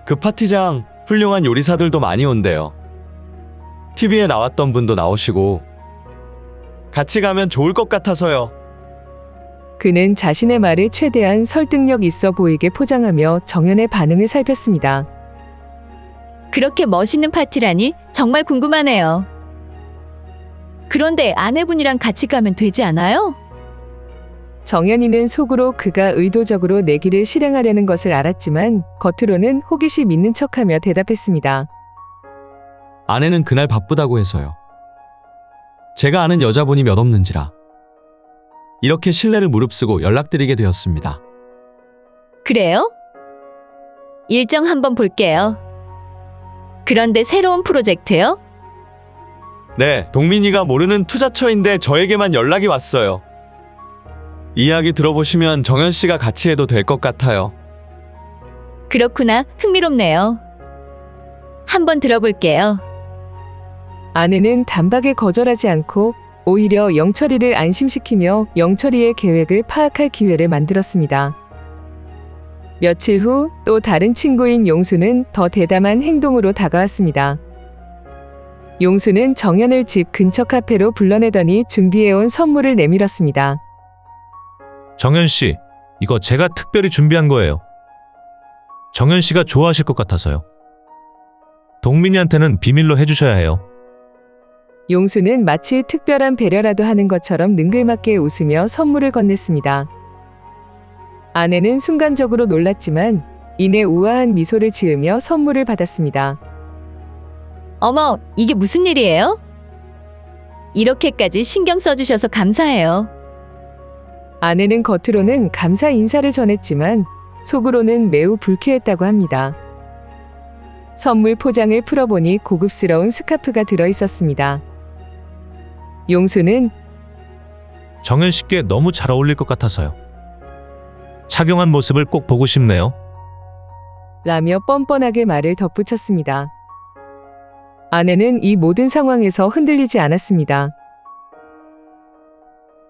그 파티장 훌륭한 요리사들도 많이 온대요. TV에 나왔던 분도 나오시고 같이 가면 좋을 것 같아서요. 그는 자신의 말을 최대한 설득력 있어 보이게 포장하며 정연의 반응을 살폈습니다. 그렇게 멋있는 파티라니 정말 궁금하네요. 그런데 아내분이랑 같이 가면 되지 않아요? 정연이는 속으로 그가 의도적으로 내기를 실행하려는 것을 알았지만 겉으로는 호기심 있는 척하며 대답했습니다. 아내는 그날 바쁘다고 해서요. 제가 아는 여자분이 몇 없는지라 이렇게 신뢰를 무릅쓰고 연락드리게 되었습니다. 그래요? 일정 한번 볼게요. 그런데 새로운 프로젝트요? 네, 동민이가 모르는 투자처인데 저에게만 연락이 왔어요. 이야기 들어보시면 정현 씨가 같이 해도 될 것 같아요. 그렇구나. 흥미롭네요. 한번 들어볼게요. 아내는 단박에 거절하지 않고 오히려 영철이를 안심시키며 영철이의 계획을 파악할 기회를 만들었습니다. 며칠 후 또 다른 친구인 용수는 더 대담한 행동으로 다가왔습니다. 용수는 정현을 집 근처 카페로 불러내더니 준비해온 선물을 내밀었습니다. 정현 씨, 이거 제가 특별히 준비한 거예요. 정현 씨가 좋아하실 것 같아서요. 동민이한테는 비밀로 해주셔야 해요. 용수는 마치 특별한 배려라도 하는 것처럼 능글맞게 웃으며 선물을 건넸습니다. 아내는 순간적으로 놀랐지만 이내 우아한 미소를 지으며 선물을 받았습니다. 어머, 이게 무슨 일이에요? 이렇게까지 신경 써주셔서 감사해요. 아내는 겉으로는 감사 인사를 전했지만 속으로는 매우 불쾌했다고 합니다. 선물 포장을 풀어보니 고급스러운 스카프가 들어있었습니다. 용수는 정현 씨께 너무 잘 어울릴 것 같아서요. 착용한 모습을 꼭 보고 싶네요. 라며 뻔뻔하게 말을 덧붙였습니다. 아내는 이 모든 상황에서 흔들리지 않았습니다.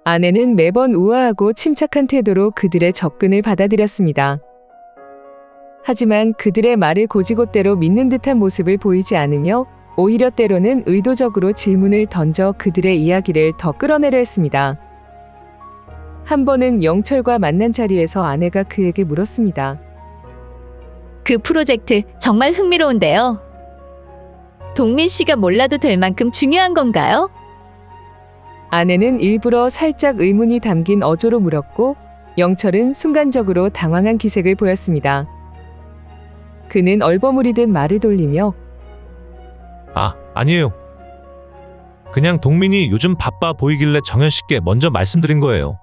아내는 매번 우아하고 침착한 태도로 그들의 접근을 받아들였습니다. 하지만 그들의 말을 고지곳대로 믿는 듯한 모습을 보이지 않으며 오히려 때로는 의도적으로 질문을 던져 그들의 이야기를 더 끌어내려 했습니다. 한 번은 영철과 만난 자리에서 아내가 그에게 물었습니다. 그 프로젝트 정말 흥미로운데요. 동민 씨가 몰라도 될 만큼 중요한 건가요? 아내는 일부러 살짝 의문이 담긴 어조로 물었고 영철은 순간적으로 당황한 기색을 보였습니다. 그는 얼버무리듯 말을 돌리며 아니에요. 그냥 동민이 요즘 바빠 보이길래 정현 씨께 먼저 말씀드린 거예요.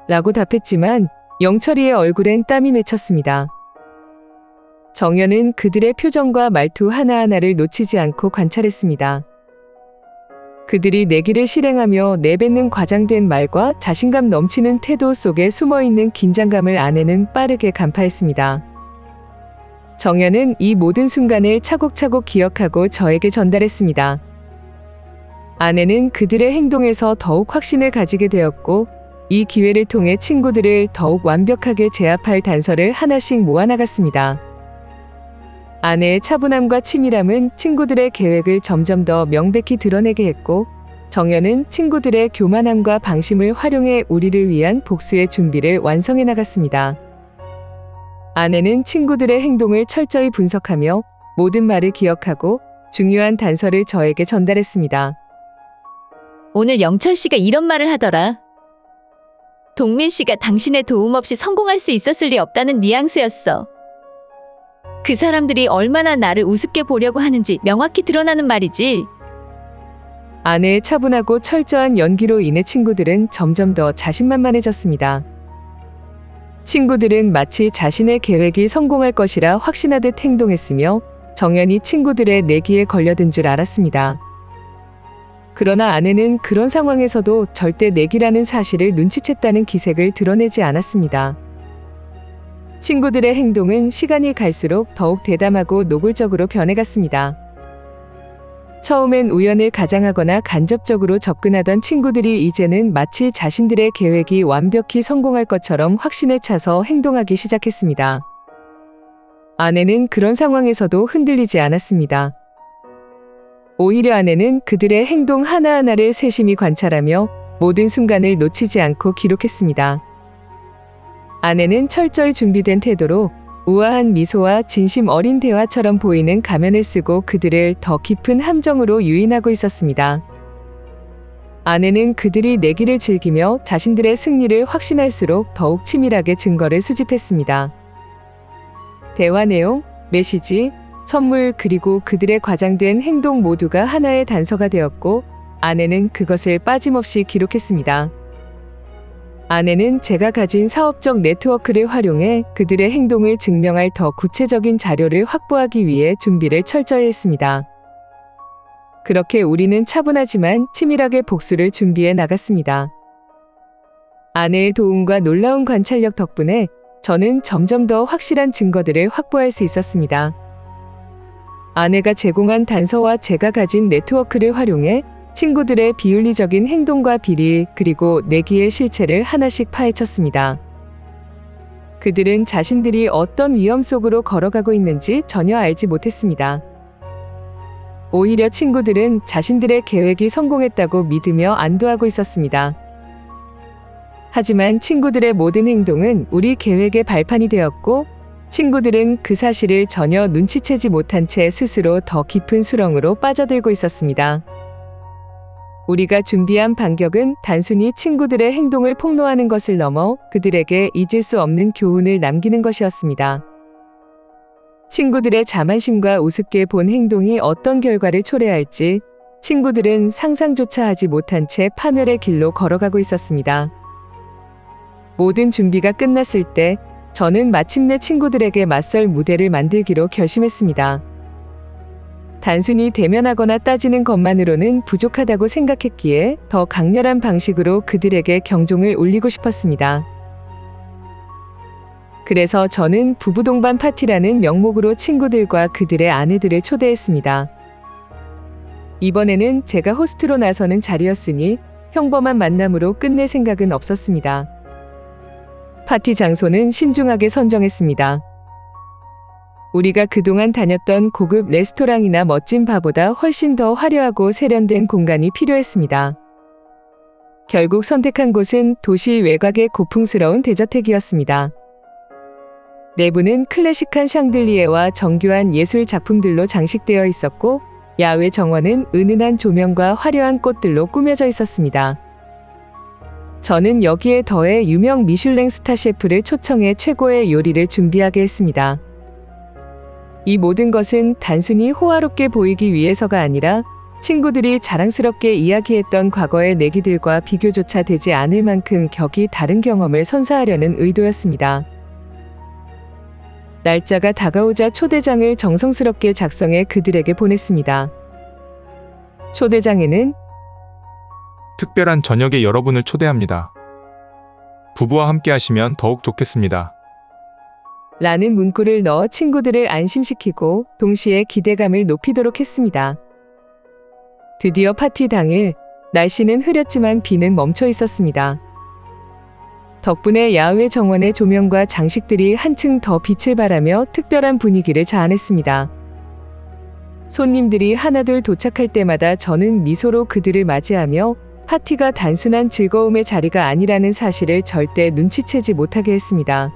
라고 답했지만 영철이의 얼굴엔 땀이 맺혔습니다. 정현은 그들의 표정과 말투 하나하나를 놓치지 않고 관찰했습니다. 그들이 내기를 실행하며 내뱉는 과장된 말과 자신감 넘치는 태도 속에 숨어있는 긴장감을 아내는 빠르게 간파했습니다. 정현은 이 모든 순간을 차곡차곡 기억하고 저에게 전달했습니다. 아내는 그들의 행동에서 더욱 확신을 가지게 되었고 이 기회를 통해 친구들을 더욱 완벽하게 제압할 단서를 하나씩 모아나갔습니다. 아내의 차분함과 치밀함은 친구들의 계획을 점점 더 명백히 드러내게 했고 정현은 친구들의 교만함과 방심을 활용해 우리를 위한 복수의 준비를 완성해 나갔습니다. 아내는 친구들의 행동을 철저히 분석하며 모든 말을 기억하고 중요한 단서를 저에게 전달했습니다. 오늘 영철 씨가 이런 말을 하더라. 동민 씨가 당신의 도움 없이 성공할 수 있었을 리 없다는 뉘앙스였어. 그 사람들이 얼마나 나를 우습게 보려고 하는지 명확히 드러나는 말이지. 아내의 차분하고 철저한 연기로 인해 친구들은 점점 더 자신만만해졌습니다. 친구들은 마치 자신의 계획이 성공할 것이라 확신하듯 행동했으며 정연이 친구들의 내기에 걸려든 줄 알았습니다. 그러나 아내는 그런 상황에서도 절대 내기라는 사실을 눈치챘다는 기색을 드러내지 않았습니다. 친구들의 행동은 시간이 갈수록 더욱 대담하고 노골적으로 변해갔습니다. 처음엔 우연을 가장하거나 간접적으로 접근하던 친구들이 이제는 마치 자신들의 계획이 완벽히 성공할 것처럼 확신에 차서 행동하기 시작했습니다. 아내는 그런 상황에서도 흔들리지 않았습니다. 오히려 아내는 그들의 행동 하나하나를 세심히 관찰하며 모든 순간을 놓치지 않고 기록했습니다. 아내는 철저히 준비된 태도로 우아한 미소와 진심 어린 대화처럼 보이는 가면을 쓰고 그들을 더 깊은 함정으로 유인하고 있었습니다. 아내는 그들이 내기를 즐기며 자신들의 승리를 확신할수록 더욱 치밀하게 증거를 수집했습니다. 대화 내용, 메시지, 선물 그리고 그들의 과장된 행동 모두가 하나의 단서가 되었고 아내는 그것을 빠짐없이 기록했습니다. 아내는 제가 가진 사업적 네트워크를 활용해 그들의 행동을 증명할 더 구체적인 자료를 확보하기 위해 준비를 철저히 했습니다. 그렇게 우리는 차분하지만 치밀하게 복수를 준비해 나갔습니다. 아내의 도움과 놀라운 관찰력 덕분에 저는 점점 더 확실한 증거들을 확보할 수 있었습니다. 아내가 제공한 단서와 제가 가진 네트워크를 활용해 친구들의 비윤리적인 행동과 비리 그리고 내기의 실체를 하나씩 파헤쳤습니다. 그들은 자신들이 어떤 위험 속으로 걸어가고 있는지 전혀 알지 못했습니다. 오히려 친구들은 자신들의 계획이 성공했다고 믿으며 안도하고 있었습니다. 하지만 친구들의 모든 행동은 우리 계획의 발판이 되었고, 친구들은 그 사실을 전혀 눈치채지 못한 채 스스로 더 깊은 수렁으로 빠져들고 있었습니다. 우리가 준비한 반격은 단순히 친구들의 행동을 폭로하는 것을 넘어 그들에게 잊을 수 없는 교훈을 남기는 것이었습니다. 친구들의 자만심과 우습게 본 행동이 어떤 결과를 초래할지 친구들은 상상조차 하지 못한 채 파멸의 길로 걸어가고 있었습니다. 모든 준비가 끝났을 때 저는 마침내 친구들에게 맞설 무대를 만들기로 결심했습니다. 단순히 대면하거나 따지는 것만으로는 부족하다고 생각했기에 더 강렬한 방식으로 그들에게 경종을 울리고 싶었습니다. 그래서 저는 부부 동반 파티라는 명목으로 친구들과 그들의 아내들을 초대했습니다. 이번에는 제가 호스트로 나서는 자리였으니 평범한 만남으로 끝낼 생각은 없었습니다. 파티 장소는 신중하게 선정했습니다. 우리가 그동안 다녔던 고급 레스토랑이나 멋진 바보다 훨씬 더 화려하고 세련된 공간이 필요했습니다. 결국 선택한 곳은 도시 외곽의 고풍스러운 대저택이었습니다. 내부는 클래식한 샹들리에와 정교한 예술 작품들로 장식되어 있었고, 야외 정원은 은은한 조명과 화려한 꽃들로 꾸며져 있었습니다. 저는 여기에 더해 유명 미슐랭 스타 셰프를 초청해 최고의 요리를 준비하게 했습니다. 이 모든 것은 단순히 호화롭게 보이기 위해서가 아니라 친구들이 자랑스럽게 이야기했던 과거의 내기들과 비교조차 되지 않을 만큼 격이 다른 경험을 선사하려는 의도였습니다. 날짜가 다가오자 초대장을 정성스럽게 작성해 그들에게 보냈습니다. 초대장에는 특별한 저녁에 여러분을 초대합니다. 부부와 함께 하시면 더욱 좋겠습니다. 라는 문구를 넣어 친구들을 안심시키고 동시에 기대감을 높이도록 했습니다. 드디어 파티 당일, 날씨는 흐렸지만 비는 멈춰 있었습니다. 덕분에 야외 정원의 조명과 장식들이 한층 더 빛을 발하며 특별한 분위기를 자아냈습니다. 손님들이 하나둘 도착할 때마다 저는 미소로 그들을 맞이하며 파티가 단순한 즐거움의 자리가 아니라는 사실을 절대 눈치채지 못하게 했습니다.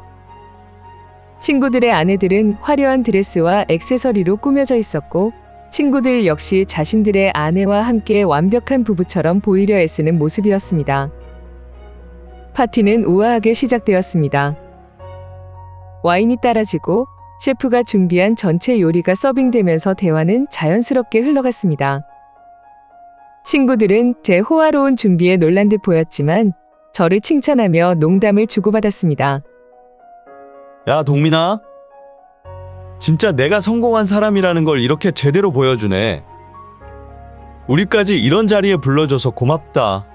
친구들의 아내들은 화려한 드레스와 액세서리로 꾸며져 있었고, 친구들 역시 자신들의 아내와 함께 완벽한 부부처럼 보이려 애쓰는 모습이었습니다. 파티는 우아하게 시작되었습니다. 와인이 따라지고 셰프가 준비한 전체 요리가 서빙되면서 대화는 자연스럽게 흘러갔습니다. 친구들은 제 호화로운 준비에 놀란 듯 보였지만 저를 칭찬하며 농담을 주고받았습니다. 야, 동민아. 진짜 내가 성공한 사람이라는 걸 이렇게 제대로 보여주네. 우리까지 이런 자리에 불러줘서 고맙다.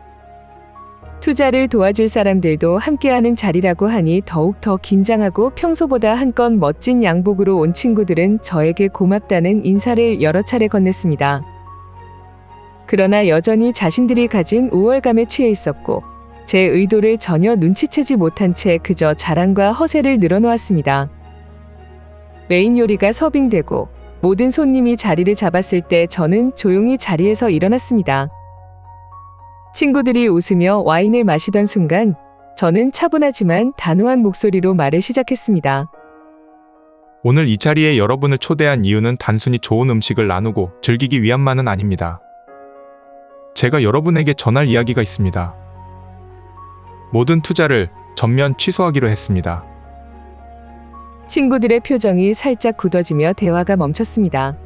투자를 도와줄 사람들도 함께하는 자리라고 하니 더욱 더 긴장하고 평소보다 한껏 멋진 양복으로 온 친구들은 저에게 고맙다는 인사를 여러 차례 건넸습니다. 그러나 여전히 자신들이 가진 우월감에 취해 있었고, 제 의도를 전혀 눈치채지 못한 채 그저 자랑과 허세를 늘어놓았습니다. 메인 요리가 서빙되고 모든 손님이 자리를 잡았을 때 저는 조용히 자리에서 일어났습니다. 친구들이 웃으며 와인을 마시던 순간 저는 차분하지만 단호한 목소리로 말을 시작했습니다. 오늘 이 자리에 여러분을 초대한 이유는 단순히 좋은 음식을 나누고 즐기기 위함만은 아닙니다. 제가 여러분에게 전할 이야기가 있습니다. 모든 투자를 전면 취소하기로 했습니다. 친구들의 표정이 살짝 굳어지며 대화가 멈췄습니다.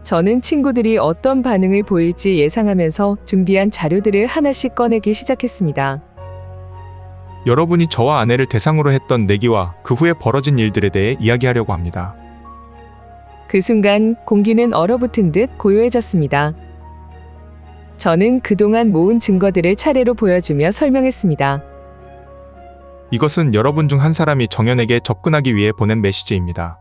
저는 친구들이 어떤 반응을 보일지 예상하면서 준비한 자료들을 하나씩 꺼내기 시작했습니다. 여러분이 저와 아내를 대상으로 했던 내기와 그 후에 벌어진 일들에 대해 이야기하려고 합니다. 그 순간 공기는 얼어붙은 듯 고요해졌습니다. 저는 그동안 모은 증거들을 차례로 보여주며 설명했습니다. 이것은 여러분 중 한 사람이 정연에게 접근하기 위해 보낸 메시지입니다.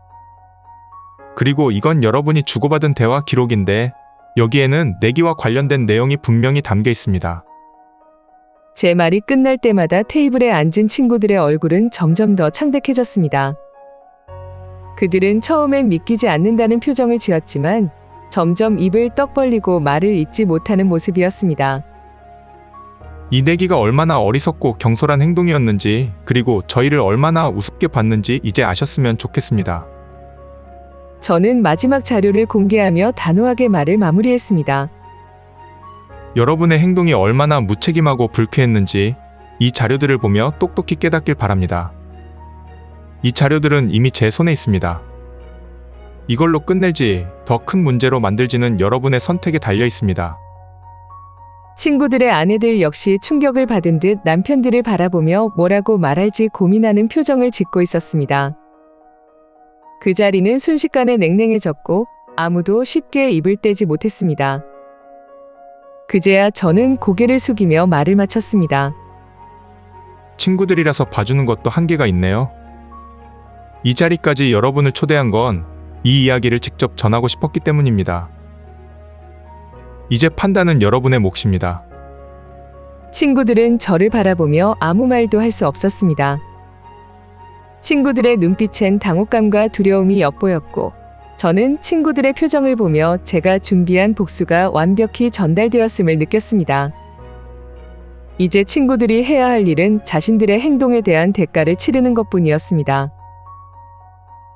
그리고 이건 여러분이 주고받은 대화 기록인데 여기에는 내기와 관련된 내용이 분명히 담겨 있습니다. 제 말이 끝날 때마다 테이블에 앉은 친구들의 얼굴은 점점 더 창백해졌습니다. 그들은 처음엔 믿기지 않는다는 표정을 지었지만 점점 입을 떡 벌리고 말을 잇지 못하는 모습이었습니다. 이 내기가 얼마나 어리석고 경솔한 행동이었는지 그리고 저희를 얼마나 우습게 봤는지 이제 아셨으면 좋겠습니다. 저는 마지막 자료를 공개하며 단호하게 말을 마무리했습니다. 여러분의 행동이 얼마나 무책임하고 불쾌했는지 이 자료들을 보며 똑똑히 깨닫길 바랍니다. 이 자료들은 이미 제 손에 있습니다. 이걸로 끝낼지 더 큰 문제로 만들지는 여러분의 선택에 달려 있습니다. 친구들의 아내들 역시 충격을 받은 듯 남편들을 바라보며 뭐라고 말할지 고민하는 표정을 짓고 있었습니다. 그 자리는 순식간에 냉랭해졌고 아무도 쉽게 입을 떼지 못했습니다. 그제야 저는 고개를 숙이며 말을 마쳤습니다. 친구들이라서 봐주는 것도 한계가 있네요. 이 자리까지 여러분을 초대한 건 이 이야기를 직접 전하고 싶었기 때문입니다. 이제 판단은 여러분의 몫입니다. 친구들은 저를 바라보며 아무 말도 할 수 없었습니다. 친구들의 눈빛엔 당혹감과 두려움이 엿보였고 저는 친구들의 표정을 보며 제가 준비한 복수가 완벽히 전달되었음을 느꼈습니다. 이제 친구들이 해야 할 일은 자신들의 행동에 대한 대가를 치르는 것뿐이었습니다.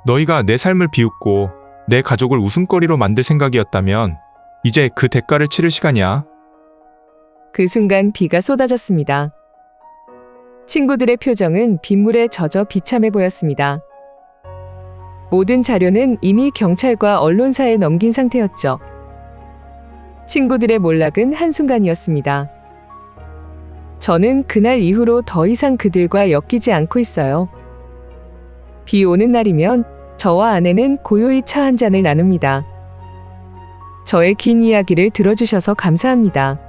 너희가 내 삶을 비웃고 내 가족을 웃음거리로 만들 생각이었다면 이제 그 대가를 치를 시간이야. 그 순간 비가 쏟아졌습니다. 친구들의 표정은 빗물에 젖어 비참해 보였습니다. 모든 자료는 이미 경찰과 언론사에 넘긴 상태였죠. 친구들의 몰락은 한순간이었습니다. 저는 그날 이후로 더 이상 그들과 엮이지 않고 있어요. 비 오는 날이면 저와 아내는 고요히 차 한 잔을 나눕니다. 저의 긴 이야기를 들어주셔서 감사합니다.